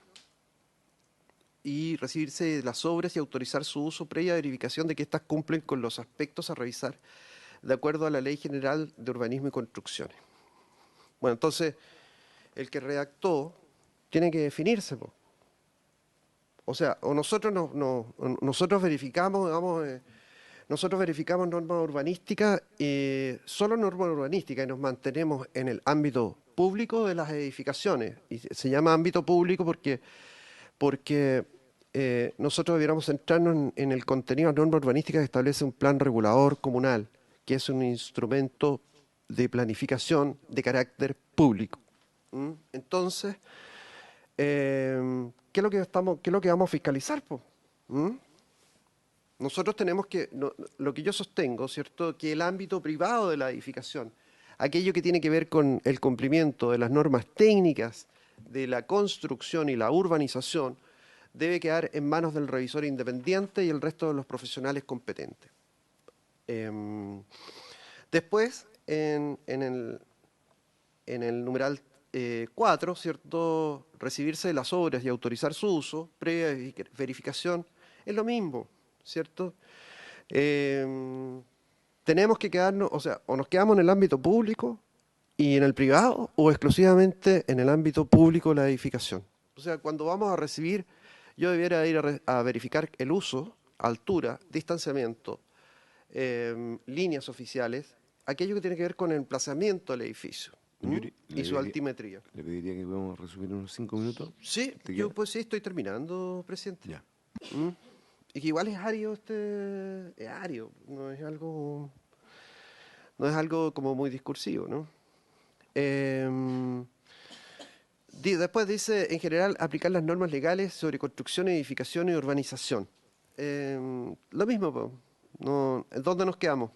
y recibirse de las obras y autorizar su uso previa verificación de que éstas cumplen con los aspectos a revisar de acuerdo a la Ley General de Urbanismo y Construcciones. Bueno, entonces, el que redactó tiene que definirse, po. O sea, o nosotros verificamos, digamos, nosotros verificamos normas urbanísticas, solo normas urbanísticas, y nos mantenemos en el ámbito público de las edificaciones. Y se llama ámbito público porque nosotros debiéramos centrarnos en el contenido de la norma urbanística que establece un plan regulador comunal, que es un instrumento de planificación de carácter público. Entonces, ¿qué es lo que vamos a fiscalizar, po? Nosotros tenemos lo que yo sostengo, ¿cierto?, que el ámbito privado de la edificación, aquello que tiene que ver con el cumplimiento de las normas técnicas de la construcción y la urbanización, debe quedar en manos del revisor independiente y el resto de los profesionales competentes. Después, en el numeral 4, ¿cierto? Recibirse de las obras y autorizar su uso, previa verificación, es lo mismo, ¿cierto? Tenemos que quedarnos, o sea, o nos quedamos en el ámbito público y en el privado, o exclusivamente en el ámbito público la edificación. O sea, cuando vamos a recibir, yo debiera ir a verificar el uso, altura, distanciamiento, líneas oficiales, aquello que tiene que ver con el emplazamiento del edificio y su altimetría. ¿Le pediría que podamos resumir unos 5 minutos? Sí, yo pues sí estoy terminando, presidente. Ya. Y que igual es ario es ario, no es algo como muy discursivo, ¿no? Después dice, en general, aplicar las normas legales sobre construcción, edificación y urbanización. Lo mismo, po. No, ¿dónde nos quedamos?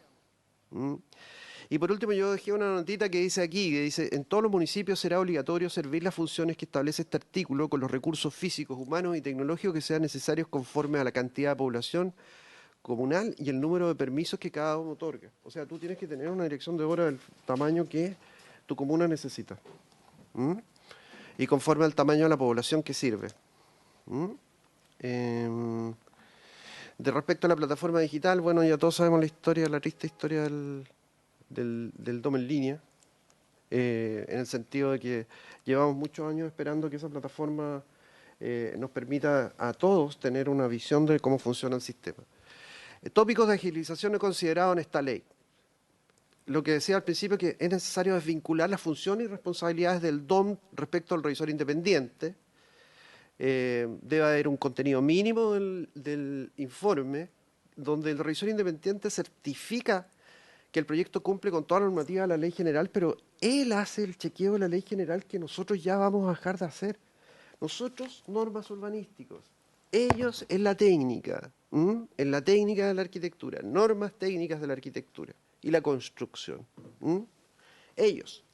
Y por último yo dejé una notita que dice aquí, que dice, en todos los municipios será obligatorio servir las funciones que establece este artículo con los recursos físicos, humanos y tecnológicos que sean necesarios conforme a la cantidad de población comunal y el número de permisos que cada uno otorga. O sea, tú tienes que tener una dirección de obra del tamaño que tu comuna necesita. Y conforme al tamaño de la población que sirve. De respecto a la plataforma digital, bueno, ya todos sabemos la triste historia del DOM en línea, en el sentido de que llevamos muchos años esperando que esa plataforma nos permita a todos tener una visión de cómo funciona el sistema. Tópicos de agilización no considerados en esta ley. Lo que decía al principio, que es necesario desvincular las funciones y responsabilidades del DOM respecto al revisor independiente. Debe haber un contenido mínimo del informe, donde el revisor independiente certifica que el proyecto cumple con toda la normativa de la ley general, pero él hace el chequeo de la ley general que nosotros ya vamos a dejar de hacer. Nosotros, normas urbanísticas, ellos en la técnica de la arquitectura, normas técnicas de la arquitectura y la construcción. Ellos.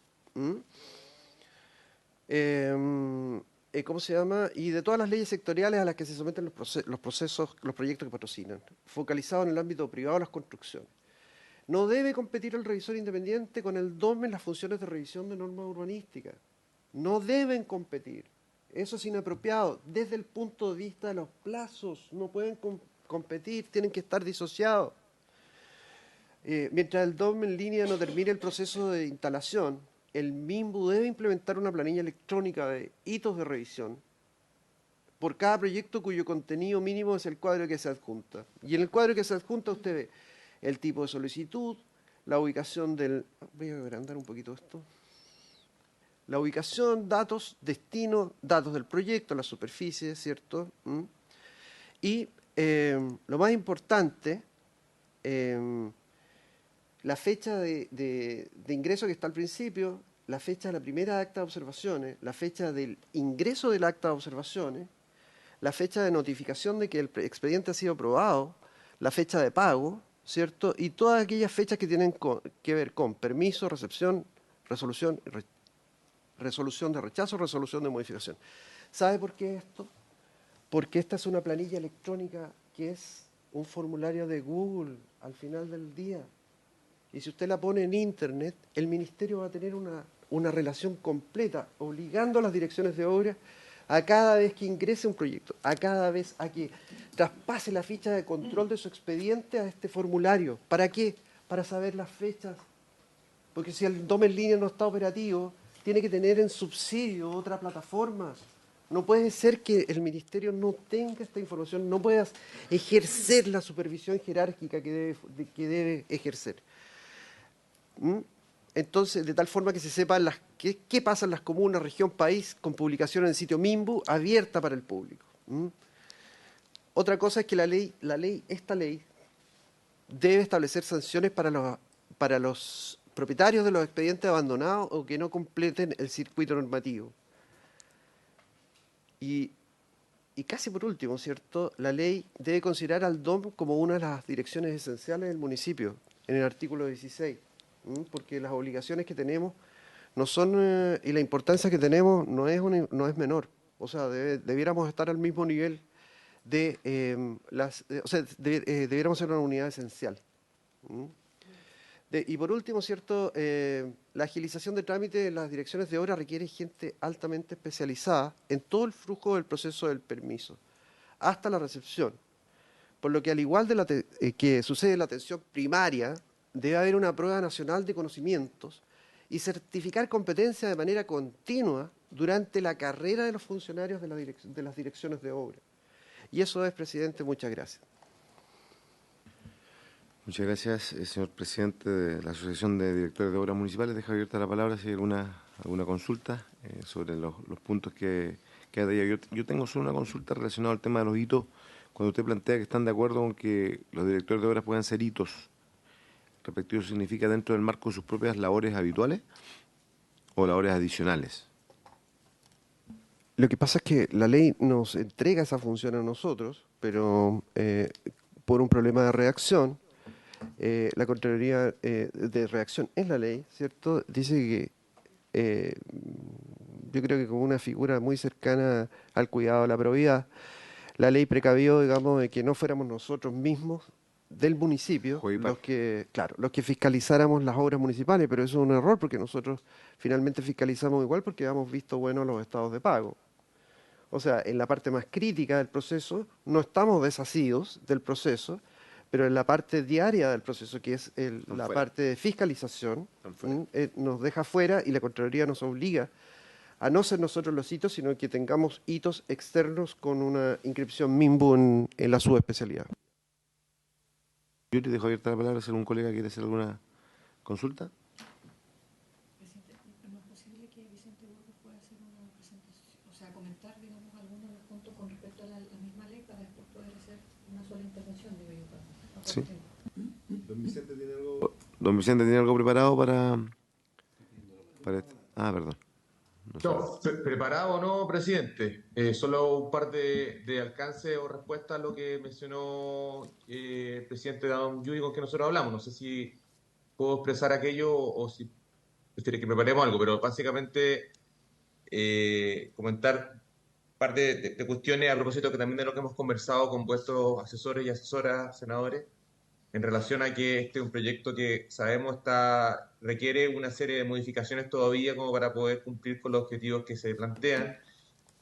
¿Cómo se llama? Y de todas las leyes sectoriales a las que se someten los proyectos que patrocinan, focalizados en el ámbito privado de las construcciones. No debe competir el revisor independiente con el DOM en las funciones de revisión de normas urbanísticas. No deben competir. Eso es inapropiado. Desde el punto de vista de los plazos, no pueden competir, tienen que estar disociados. Mientras el DOM en línea no termine el proceso de instalación, el MIMBU debe implementar una planilla electrónica de hitos de revisión por cada proyecto cuyo contenido mínimo es el cuadro que se adjunta. Y en el cuadro que se adjunta usted ve el tipo de solicitud, la ubicación del... Voy a agrandar un poquito esto. La ubicación, datos, destino, datos del proyecto, la superficie, ¿cierto? Y lo más importante, la fecha de ingreso que está al principio, la fecha de la primera acta de observaciones, la fecha del ingreso del acta de observaciones, la fecha de notificación de que el expediente ha sido aprobado, la fecha de pago, ¿cierto? Y todas aquellas fechas que tienen que ver con permiso, recepción, resolución de rechazo, resolución de modificación. ¿Sabe por qué esto? Porque esta es una planilla electrónica que es un formulario de Google al final del día. Y si usted la pone en Internet, el Ministerio va a tener una relación completa, obligando a las direcciones de obra a cada vez que ingrese un proyecto, a cada vez a que traspase la ficha de control de su expediente a este formulario. ¿Para qué? Para saber las fechas. Porque si el DOM en línea no está operativo, tiene que tener en subsidio otra plataforma. No puede ser que el Ministerio no tenga esta información, no pueda ejercer la supervisión jerárquica que debe ejercer. Entonces, de tal forma que se sepa qué pasa en las comunas, región, país, con publicación en el sitio MIMBU, abierta para el público. Otra cosa es que esta ley debe establecer sanciones para los propietarios de los expedientes abandonados o que no completen el circuito normativo. Y casi por último, ¿cierto? La ley debe considerar al DOM como una de las direcciones esenciales del municipio, en el artículo 16. Porque las obligaciones que tenemos no son y la importancia que tenemos no es menor. O sea, debiéramos estar al mismo nivel debiéramos ser una unidad esencial. ¿Mm? Y por último, ¿cierto? La agilización de trámite en las direcciones de obra requiere gente altamente especializada en todo el flujo del proceso del permiso, hasta la recepción. Por lo que al igual de que sucede en la atención primaria, debe haber una prueba nacional de conocimientos y certificar competencia de manera continua durante la carrera de los funcionarios de las direcciones de obra. Y eso es, presidente, muchas gracias. Muchas gracias, señor presidente de la Asociación de Directores de Obras Municipales. Dejo abierta la palabra si hay alguna consulta sobre los puntos que ha traído. Yo tengo solo una consulta relacionada al tema de los hitos. Cuando usted plantea que están de acuerdo con que los directores de obras puedan ser hitos, respectivo significa dentro del marco de sus propias labores habituales o labores adicionales. Lo que pasa es que la ley nos entrega esa función a nosotros, pero por un problema de redacción, la Contraloría de Redacción en la ley, ¿cierto? Dice que yo creo que como una figura muy cercana al cuidado de la probidad, la ley precavió, digamos, de que no fuéramos nosotros mismos del municipio los que fiscalizáramos las obras municipales, pero eso es un error porque nosotros finalmente fiscalizamos igual porque hemos visto buenos los estados de pago. O sea, en la parte más crítica del proceso no estamos desasidos del proceso, pero en la parte diaria del proceso, que es la parte de fiscalización, nos deja fuera y la Contraloría nos obliga a no ser nosotros los hitos, sino que tengamos hitos externos con una inscripción MIMBU en la subespecialidad. Yo te dejo abierta la palabra si algún colega quiere hacer alguna consulta. Presidente, ¿no es posible que Vicente Burgos pueda hacer una presentación, o sea, comentar, digamos, algunos de los puntos con respecto a la misma ley para después poder hacer una sola intervención, digo yo? Sí. Don Vicente tiene algo preparado para este. Ah, perdón. No, preparado o no, presidente. Solo un par de alcance o respuesta a lo que mencionó el presidente Don Yuri con que nosotros hablamos. No sé si puedo expresar aquello o si prefiere que preparemos algo, pero básicamente comentar parte de cuestiones a propósito que también de lo que hemos conversado con vuestros asesores y asesoras, senadores, en relación a que este es un proyecto que sabemos requiere una serie de modificaciones todavía como para poder cumplir con los objetivos que se plantean,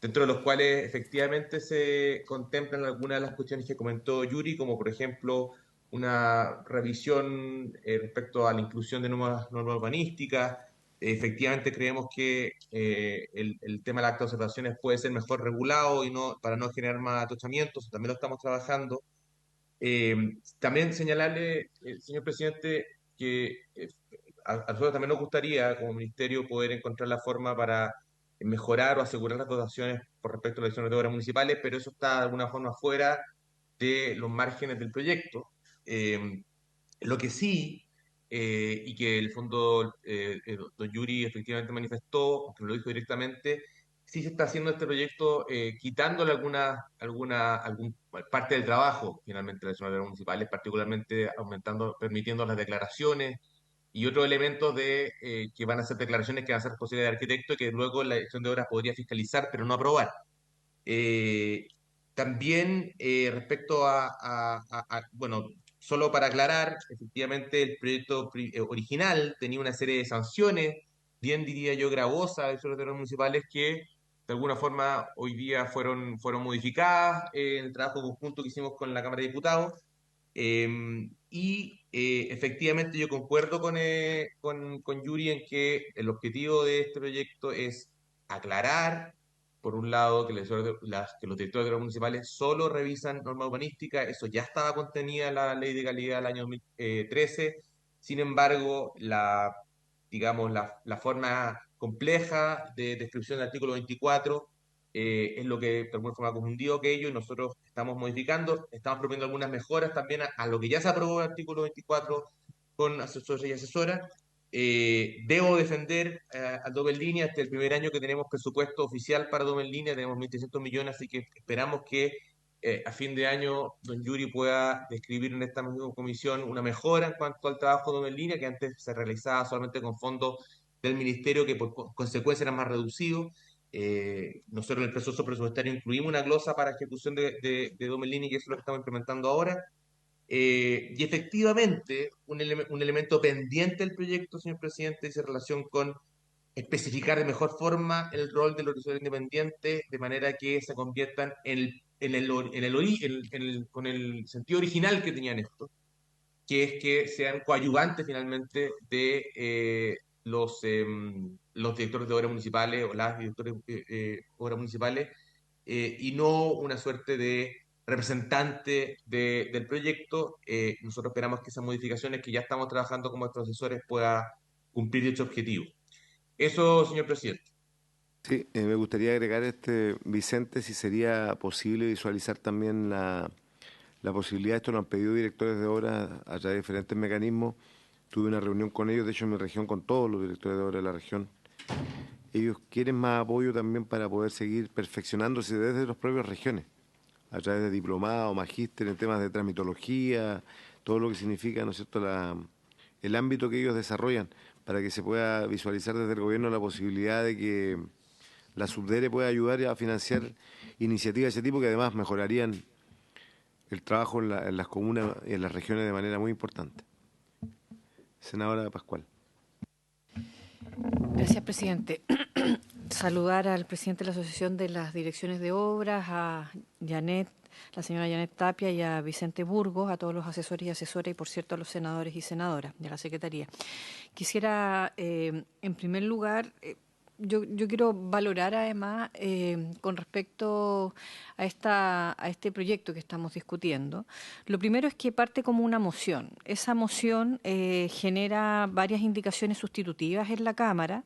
dentro de los cuales efectivamente se contemplan algunas de las cuestiones que comentó Yuri, como por ejemplo una revisión respecto a la inclusión de nuevas normas urbanísticas. Efectivamente creemos que el tema de las actas de observaciones puede ser mejor regulado y para no generar más atochamientos, también lo estamos trabajando. También señalarle, señor presidente, que a nosotros también nos gustaría, como ministerio, poder encontrar la forma para mejorar o asegurar las dotaciones por respecto a las elecciones de obras municipales, pero eso está de alguna forma fuera de los márgenes del proyecto. Lo que sí, y que el fondo don Yuri efectivamente manifestó, aunque no lo dijo directamente, sí se está haciendo este proyecto quitándole alguna parte del trabajo finalmente de las zonas municipales, particularmente permitiendo las declaraciones y otros elementos que van a ser declaraciones que van a ser posibles de arquitecto y que luego la dirección de obras podría fiscalizar pero no aprobar. Eh, También respecto bueno, solo para aclarar, efectivamente el proyecto original tenía una serie de sanciones, bien diría yo gravosas, de los terrenos municipales que de alguna forma hoy día fueron modificadas en el trabajo conjunto que hicimos con la Cámara de Diputados. Efectivamente yo concuerdo con Yuri en que el objetivo de este proyecto es aclarar, por un lado, que los directores de los municipales solo revisan norma urbanística, eso ya estaba contenida en la Ley de Calidad del año 2013, sin embargo, digamos, la forma compleja de descripción del artículo 24 es lo que de alguna forma ha confundido aquello y nosotros estamos modificando, estamos proponiendo algunas mejoras también a lo que ya se aprobó el artículo 24 con asesores y asesoras. Debo defender a Dome en Línea. Este es el primer año que tenemos presupuesto oficial para Dome en Línea, tenemos 1.300 millones, así que esperamos que a fin de año don Yuri pueda describir en esta misma comisión una mejora en cuanto al trabajo de Dome en Línea, que antes se realizaba solamente con fondos del ministerio, que por consecuencia era más reducido. Nosotros en el proceso presupuestario incluimos una glosa para ejecución de Dome en Línea y eso es lo que estamos implementando ahora. Y efectivamente, un elemento pendiente del proyecto, señor presidente, dice relación con especificar de mejor forma el rol del opositor independiente, de manera que se conviertan con el sentido original que tenían esto, que es que sean coadyuvantes finalmente de los directores de obras municipales o las directores de obras municipales, y no una suerte de representante del proyecto. Nosotros esperamos que esas modificaciones que ya estamos trabajando como nuestros asesores pueda cumplir dicho objetivo. Eso, señor presidente. Sí, me gustaría agregar, Vicente, si sería posible visualizar también la posibilidad, esto nos han pedido directores de obras a través de diferentes mecanismos. Tuve una reunión con ellos, de hecho en mi región, con todos los directores de obras de la región. Ellos quieren más apoyo también para poder seguir perfeccionándose desde las propias regiones, a través de diplomados, magíster en temas de tramitología, todo lo que significa, ¿no es cierto?, el ámbito que ellos desarrollan, para que se pueda visualizar desde el gobierno la posibilidad de que la Subdere pueda ayudar a financiar iniciativas de ese tipo que además mejorarían el trabajo en las comunas y en las regiones de manera muy importante. Senadora Pascual. Gracias, presidente. Saludar al presidente de la Asociación de las Direcciones de Obras, a la señora Janet Tapia y a Vicente Burgos, a todos los asesores y asesoras y, por cierto, a los senadores y senadoras de la Secretaría. Quisiera, en primer lugar, yo quiero valorar además con respecto a este proyecto que estamos discutiendo. Lo primero es que parte como una moción. Esa moción genera varias indicaciones sustitutivas en la Cámara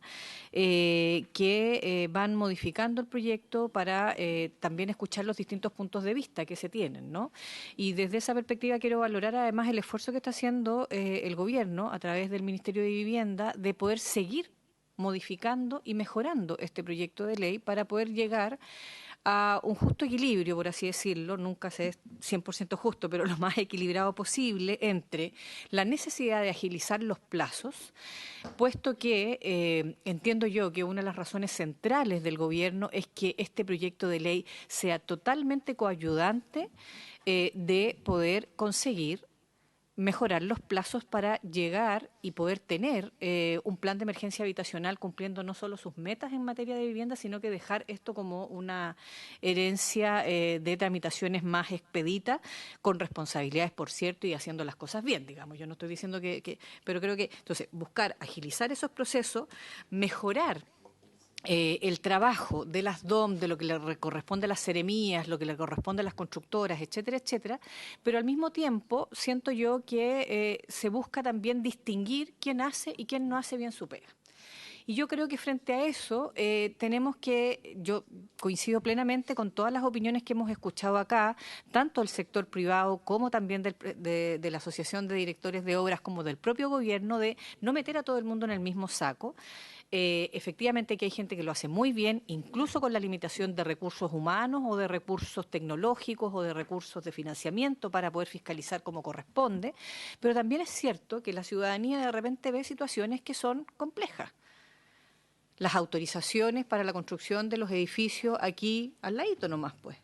que van modificando el proyecto para también escuchar los distintos puntos de vista que se tienen, ¿no? Y desde esa perspectiva quiero valorar además el esfuerzo que está haciendo el Gobierno a través del Ministerio de Vivienda de poder seguir modificando y mejorando este proyecto de ley para poder llegar a un justo equilibrio, por así decirlo, nunca se es 100% justo, pero lo más equilibrado posible entre la necesidad de agilizar los plazos, puesto que entiendo yo que una de las razones centrales del Gobierno es que este proyecto de ley sea totalmente coayudante de poder conseguir mejorar los plazos para llegar y poder tener un plan de emergencia habitacional cumpliendo no solo sus metas en materia de vivienda, sino que dejar esto como una herencia de tramitaciones más expedita, con responsabilidades, por cierto, y haciendo las cosas bien, digamos. Yo no estoy diciendo pero creo que, entonces, buscar agilizar esos procesos, mejorar el trabajo de las DOM, de lo que le corresponde a las seremías, lo que le corresponde a las constructoras, etcétera, etcétera, pero al mismo tiempo siento yo que se busca también distinguir quién hace y quién no hace bien su pega. Y yo creo que frente a eso yo coincido plenamente con todas las opiniones que hemos escuchado acá, tanto del sector privado como también de la Asociación de Directores de Obras como del propio Gobierno, de no meter a todo el mundo en el mismo saco. Efectivamente que hay gente que lo hace muy bien, incluso con la limitación de recursos humanos o de recursos tecnológicos o de recursos de financiamiento para poder fiscalizar como corresponde, pero también es cierto que la ciudadanía de repente ve situaciones que son complejas. Las autorizaciones para la construcción de los edificios aquí al ladito nomás, pues,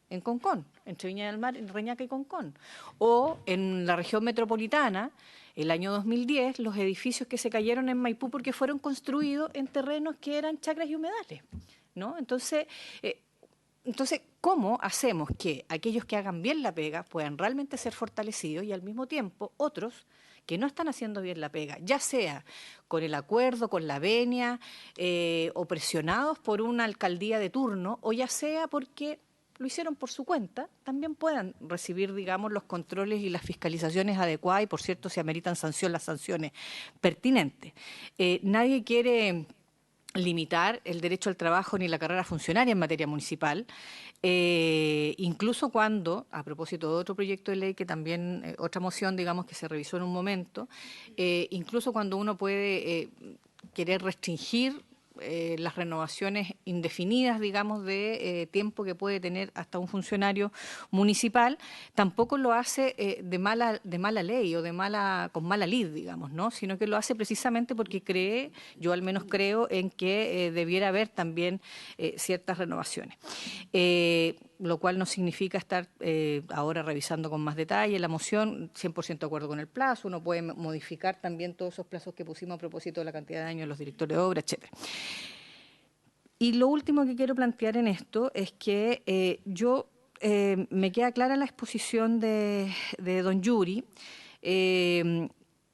en Concón, entre Viña del Mar, en Reñaca y Concón. O en la región metropolitana, el año 2010, los edificios que se cayeron en Maipú porque fueron construidos en terrenos que eran chacras y humedales, ¿no? Entonces, ¿cómo hacemos que aquellos que hagan bien la pega puedan realmente ser fortalecidos y al mismo tiempo otros que no están haciendo bien la pega, ya sea con el acuerdo, con la venia, o presionados por una alcaldía de turno, o ya sea porque lo hicieron por su cuenta, también puedan recibir, digamos, los controles y las fiscalizaciones adecuadas y, por cierto, si ameritan sanción, las sanciones pertinentes. Nadie quiere limitar el derecho al trabajo ni la carrera funcionaria en materia municipal, incluso cuando, a propósito de otro proyecto de ley que también, otra moción, digamos, que se revisó en un momento, incluso cuando uno puede querer restringir las renovaciones indefinidas, digamos, de tiempo que puede tener hasta un funcionario municipal, tampoco lo hace de mala ley o con mala lid, digamos, ¿no? Sino que lo hace precisamente porque yo al menos creo en que debiera haber también ciertas renovaciones. lo cual no significa estar ahora revisando con más detalle la moción, 100% de acuerdo con el plazo, uno puede modificar también todos esos plazos que pusimos a propósito de la cantidad de años de los directores de obra, etcétera. Y lo último que quiero plantear en esto es que me queda clara la exposición de don Yuri.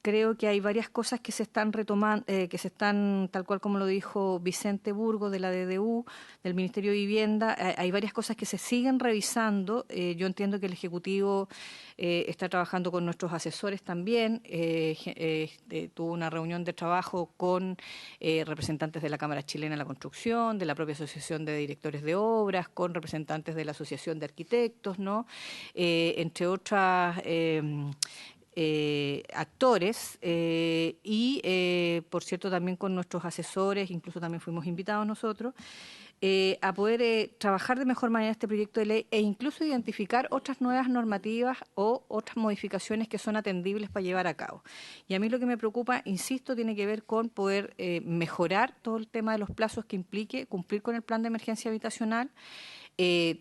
Creo que hay varias cosas que se están retomando, tal cual como lo dijo Vicente Burgo de la DDU, del Ministerio de Vivienda, hay varias cosas que se siguen revisando. Yo entiendo que el Ejecutivo está trabajando con nuestros asesores también. Tuvo una reunión de trabajo con representantes de la Cámara Chilena de la Construcción, de la propia Asociación de Directores de Obras, con representantes de la Asociación de Arquitectos, ¿no? Entre otras actores y, por cierto, también con nuestros asesores, incluso también fuimos invitados nosotros, a poder trabajar de mejor manera este proyecto de ley e incluso identificar otras nuevas normativas o otras modificaciones que son atendibles para llevar a cabo. Y a mí lo que me preocupa, insisto, tiene que ver con poder mejorar todo el tema de los plazos que implique cumplir con el plan de emergencia habitacional,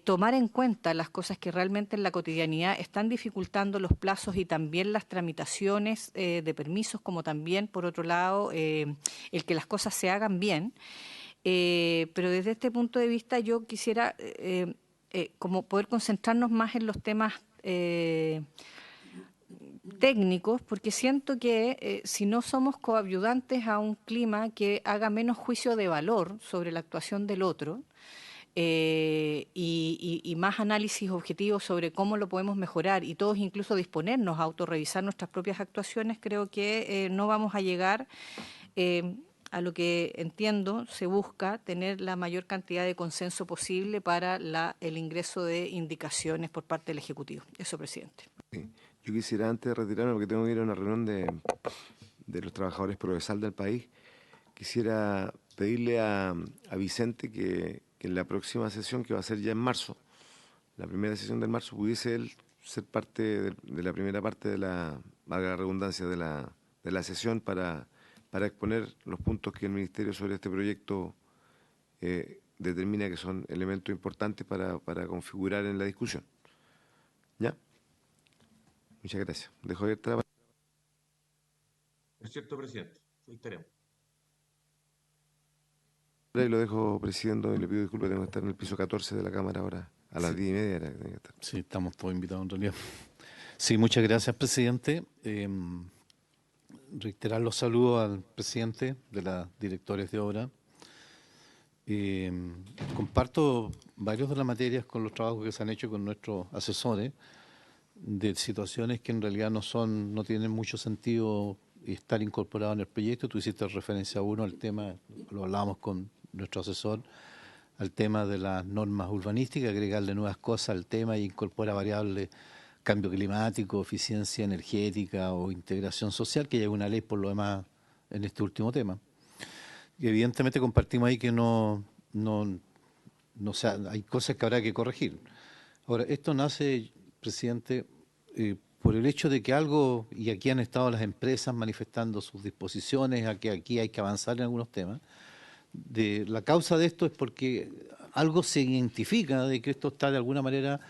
tomar en cuenta las cosas que realmente en la cotidianidad están dificultando los plazos y también las tramitaciones de permisos, como también, por otro lado, el que las cosas se hagan bien. Pero desde este punto de vista yo quisiera como poder concentrarnos más en los temas técnicos, porque siento que si no somos coadyuvantes a un clima que haga menos juicio de valor sobre la actuación del otro, y más análisis objetivos sobre cómo lo podemos mejorar y todos incluso disponernos a autorrevisar nuestras propias actuaciones, creo que no vamos a llegar a lo que entiendo se busca, tener la mayor cantidad de consenso posible para el ingreso de indicaciones por parte del Ejecutivo. Eso, presidente. Sí. Yo quisiera, antes de retirarme, porque tengo que ir a una reunión de los trabajadores Prodesal del país, quisiera pedirle a Vicente que en la próxima sesión, que va a ser ya en marzo, la primera sesión de marzo, pudiese él ser parte de la primera parte de la, valga la redundancia, de la sesión para exponer los puntos que el Ministerio sobre este proyecto determina que son elementos importantes para configurar en la discusión. ¿Ya? Muchas gracias. Dejo abierta la palabra. Es cierto, presidente. Ahí estaremos. Y lo dejo presidiendo y le pido disculpas, tengo que estar en el piso 14 de la Cámara ahora, a las 10:30 era que tenía que estar. Sí, estamos todos invitados en realidad. Sí, muchas gracias, presidente. Reiterar los saludos al presidente de las directores de obra. Comparto varios de las materias con los trabajos que se han hecho con nuestros asesores, de situaciones que en realidad no tienen mucho sentido estar incorporados en el proyecto. Tú hiciste referencia a uno, al tema, lo hablábamos con nuestro asesor, al tema de las normas urbanísticas, agregarle nuevas cosas al tema y incorpora variables, cambio climático, eficiencia energética o integración social, que ya hay una ley por lo demás en este último tema. Y evidentemente compartimos ahí que hay cosas que habrá que corregir. Ahora, esto nace, presidente, por el hecho de que algo, y aquí han estado las empresas manifestando sus disposiciones a que aquí hay que avanzar en algunos temas, la causa de esto es porque algo se identifica de que esto está de alguna manera,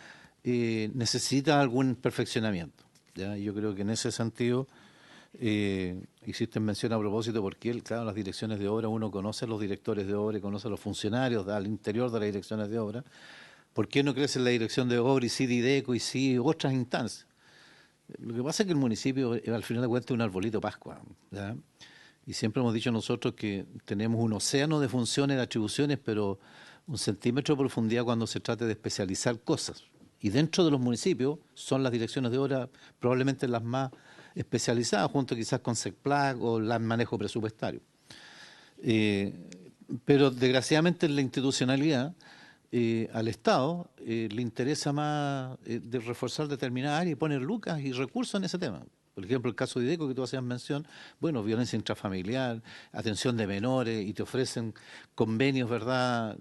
necesita algún perfeccionamiento. ¿Ya? Yo creo que en ese sentido, hiciste mención a propósito, porque claro, las direcciones de obra, uno conoce a los directores de obra y conoce a los funcionarios al interior de las direcciones de obra. ¿Por qué no crece la dirección de obra y sí Dideco y sí otras instancias? Lo que pasa es que el municipio, al final de cuentas, es un arbolito Pascua, ¿ya? Y siempre hemos dicho nosotros que tenemos un océano de funciones, de atribuciones, pero un centímetro de profundidad cuando se trate de especializar cosas. Y dentro de los municipios son las direcciones de obra probablemente las más especializadas, junto quizás con SECPLAC o el manejo presupuestario. Pero desgraciadamente en la institucionalidad, al Estado le interesa más de reforzar determinadas áreas y poner lucas y recursos en ese tema. Por ejemplo, el caso de IDECO que tú hacías mención, bueno, violencia intrafamiliar, atención de menores, y te ofrecen convenios, ¿verdad?,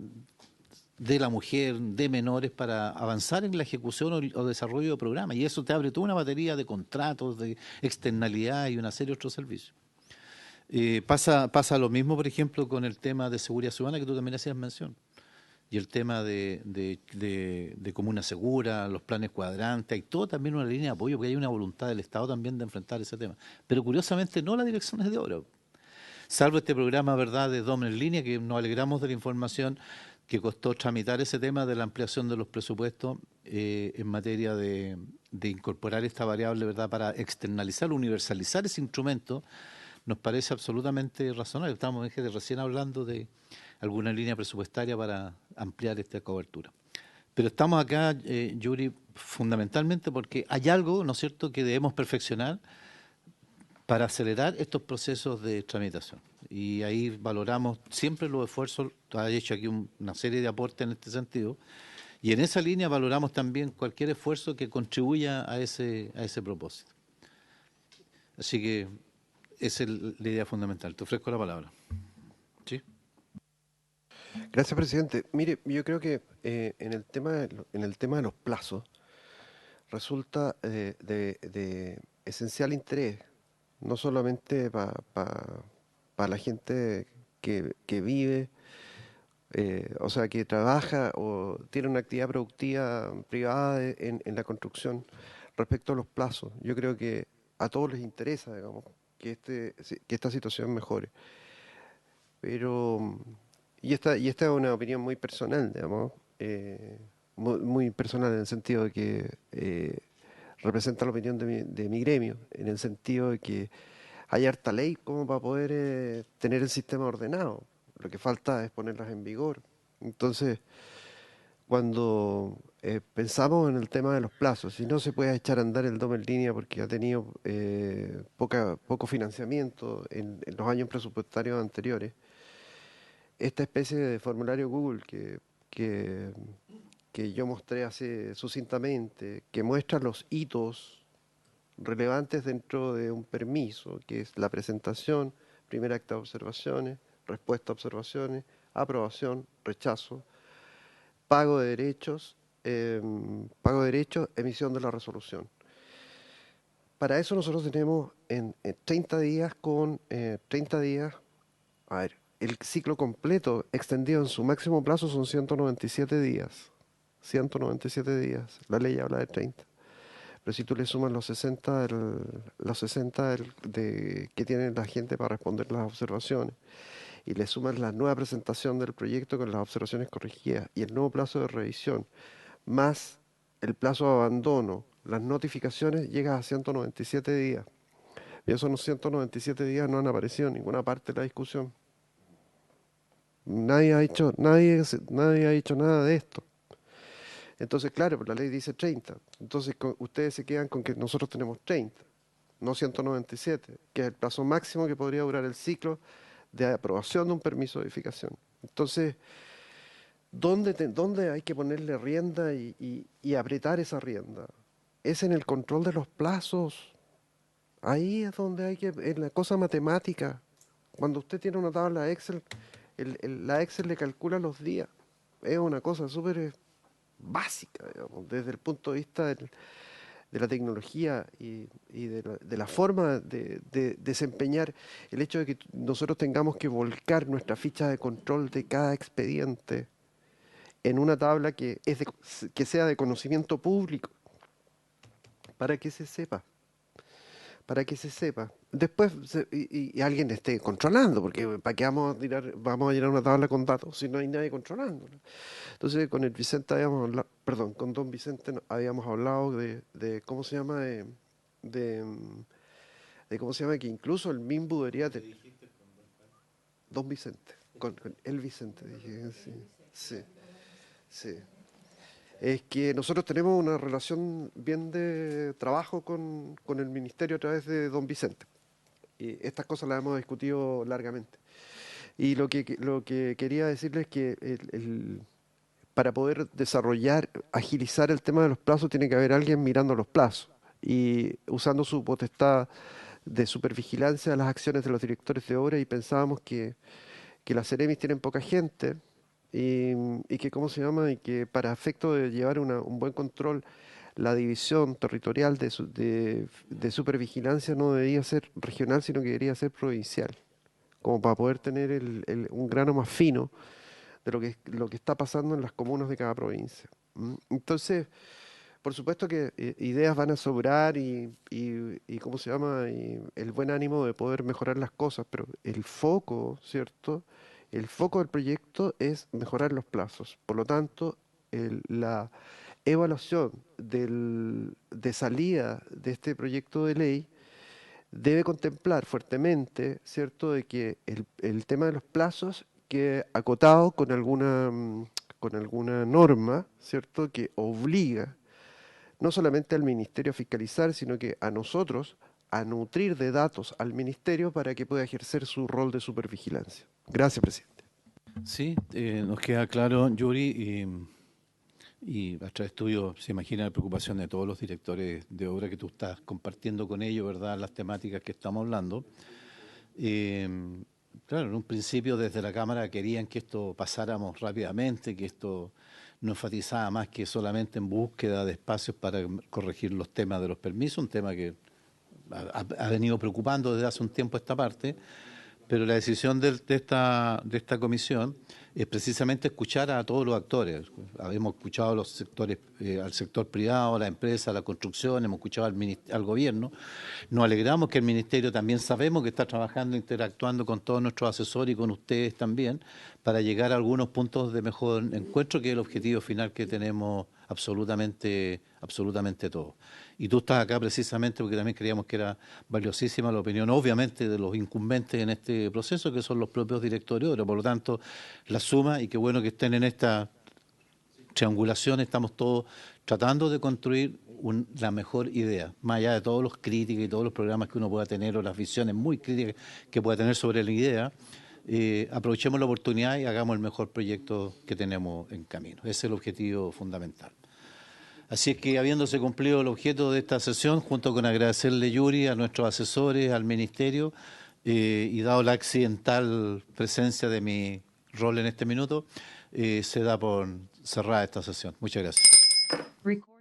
de la mujer, de menores, para avanzar en la ejecución o desarrollo de programas. Y eso te abre toda una batería de contratos, de externalidad y una serie de otros servicios. Pasa lo mismo, por ejemplo, con el tema de seguridad ciudadana que tú también hacías mención. y el tema de comuna segura, los planes cuadrantes, hay todo también una línea de apoyo, porque hay una voluntad del Estado también de enfrentar ese tema. Pero curiosamente no las direcciones de obra, salvo este programa, ¿verdad?, de DOM en línea, que nos alegramos de la información que costó tramitar ese tema de la ampliación de los presupuestos en materia de incorporar esta variable, ¿verdad?, para externalizar, universalizar ese instrumento. Nos parece absolutamente razonable. Estamos recién hablando de alguna línea presupuestaria para ampliar esta cobertura. Pero estamos acá, Yuri, fundamentalmente porque hay algo, ¿no es cierto?, que debemos perfeccionar para acelerar estos procesos de tramitación. Y ahí valoramos siempre los esfuerzos, tú has hecho aquí una serie de aportes en este sentido, y en esa línea valoramos también cualquier esfuerzo que contribuya a ese propósito. Así que esa es la idea fundamental. Te ofrezco la palabra. ¿Sí? Gracias, presidente. Mire, yo creo que en el tema de los plazos resulta de esencial interés, no solamente para la gente que vive, o sea, que trabaja o tiene una actividad productiva privada en la construcción respecto a los plazos. Yo creo que a todos les interesa, digamos, que esta situación mejore. Pero, y esta es una opinión muy personal, digamos, muy personal en el sentido de que representa la opinión de mi gremio, en el sentido de que hay harta ley como para poder tener el sistema ordenado. Lo que falta es ponerlas en vigor. Entonces, cuando pensamos en el tema de los plazos, si no se puede echar a andar el DOM en línea porque ha tenido poco financiamiento en los años presupuestarios anteriores, esta especie de formulario Google que yo mostré así sucintamente, que muestra los hitos relevantes dentro de un permiso, que es la presentación, primer acta de observaciones, respuesta a observaciones, aprobación, rechazo, pago de derechos, emisión de la resolución. Para eso nosotros tenemos en 30 días a ver, el ciclo completo extendido en su máximo plazo son 197 días. 197 días. La ley habla de 30. Pero si tú le sumas los 60, que tiene la gente para responder las observaciones, y le sumas la nueva presentación del proyecto con las observaciones corregidas y el nuevo plazo de revisión, más el plazo de abandono, las notificaciones, llegas a 197 días. Y esos 197 días no han aparecido en ninguna parte de la discusión. Nadie ha dicho nada de esto. Entonces, claro, la ley dice 30. Entonces, ustedes se quedan con que nosotros tenemos 30, no 197, que es el plazo máximo que podría durar el ciclo de aprobación de un permiso de edificación. Entonces, ¿dónde hay que ponerle rienda y apretar esa rienda? Es en el control de los plazos. Ahí es donde hay que, en la cosa matemática. Cuando usted tiene una tabla Excel, la Excel le calcula los días. Es una cosa súper básica, digamos, desde el punto de vista de la tecnología y de la forma de desempeñar el hecho de que nosotros tengamos que volcar nuestra ficha de control de cada expediente en una tabla que sea de conocimiento público, para que se sepa. Después y alguien esté controlando, porque ¿para qué vamos a llenar una tabla con datos si no hay nadie controlando? Entonces con con don Vicente habíamos hablado de cómo se llama, de cómo se llama, que incluso el MIMBU debería tener. Don Vicente, con el Vicente, dije, sí. Es que nosotros tenemos una relación bien de trabajo con el Ministerio a través de don Vicente. Y estas cosas las hemos discutido largamente. Y lo que quería decirles es que para poder agilizar el tema de los plazos, tiene que haber alguien mirando los plazos y usando su potestad de supervigilancia a las acciones de los directores de obra, y pensábamos que las Ceremis tienen poca gente, y que, ¿cómo se llama? Y que para efecto de llevar un buen control, la división territorial de supervigilancia no debería ser regional, sino que debería ser provincial, como para poder tener un grano más fino de lo que está pasando en las comunas de cada provincia. Entonces, por supuesto que ideas van a sobrar y ¿cómo se llama? Y el buen ánimo de poder mejorar las cosas, pero el foco, ¿cierto? El foco del proyecto es mejorar los plazos. Por lo tanto, la evaluación de salida de este proyecto de ley debe contemplar fuertemente, ¿cierto?, de que el tema de los plazos quede acotado con alguna norma, ¿cierto?, que obliga no solamente al Ministerio a fiscalizar, sino que a nosotros a nutrir de datos al Ministerio para que pueda ejercer su rol de supervigilancia. Gracias, presidente. Sí, nos queda claro, Yuri, y a través tuyo se imagina la preocupación de todos los directores de obra que tú estás compartiendo con ellos, ¿verdad?, las temáticas que estamos hablando. Claro, en un principio desde la Cámara querían que esto pasáramos rápidamente, que esto no enfatizaba más que solamente en búsqueda de espacios para corregir los temas de los permisos, un tema que ha venido preocupando desde hace un tiempo esta parte, pero la decisión de esta comisión es precisamente escuchar a todos los actores. Hemos escuchado a los sectores, al sector privado, a la empresa, a la construcción, hemos escuchado al gobierno. Nos alegramos que el Ministerio también sabemos que está trabajando, interactuando con todos nuestros asesores y con ustedes también, para llegar a algunos puntos de mejor encuentro, que es el objetivo final que tenemos absolutamente todos. Y tú estás acá precisamente porque también creíamos que era valiosísima la opinión, obviamente, de los incumbentes en este proceso, que son los propios directores de obra. Por lo tanto, la suma, y qué bueno que estén en esta triangulación, estamos todos tratando de construir la mejor idea, más allá de todos los críticos y todos los programas que uno pueda tener o las visiones muy críticas que pueda tener sobre la idea. Aprovechemos la oportunidad y hagamos el mejor proyecto que tenemos en camino. Ese es el objetivo fundamental. Así es que, habiéndose cumplido el objeto de esta sesión, junto con agradecerle, Yuri, a nuestros asesores, al Ministerio, y dado la accidental presencia de mi rol en este minuto, se da por cerrada esta sesión. Muchas gracias.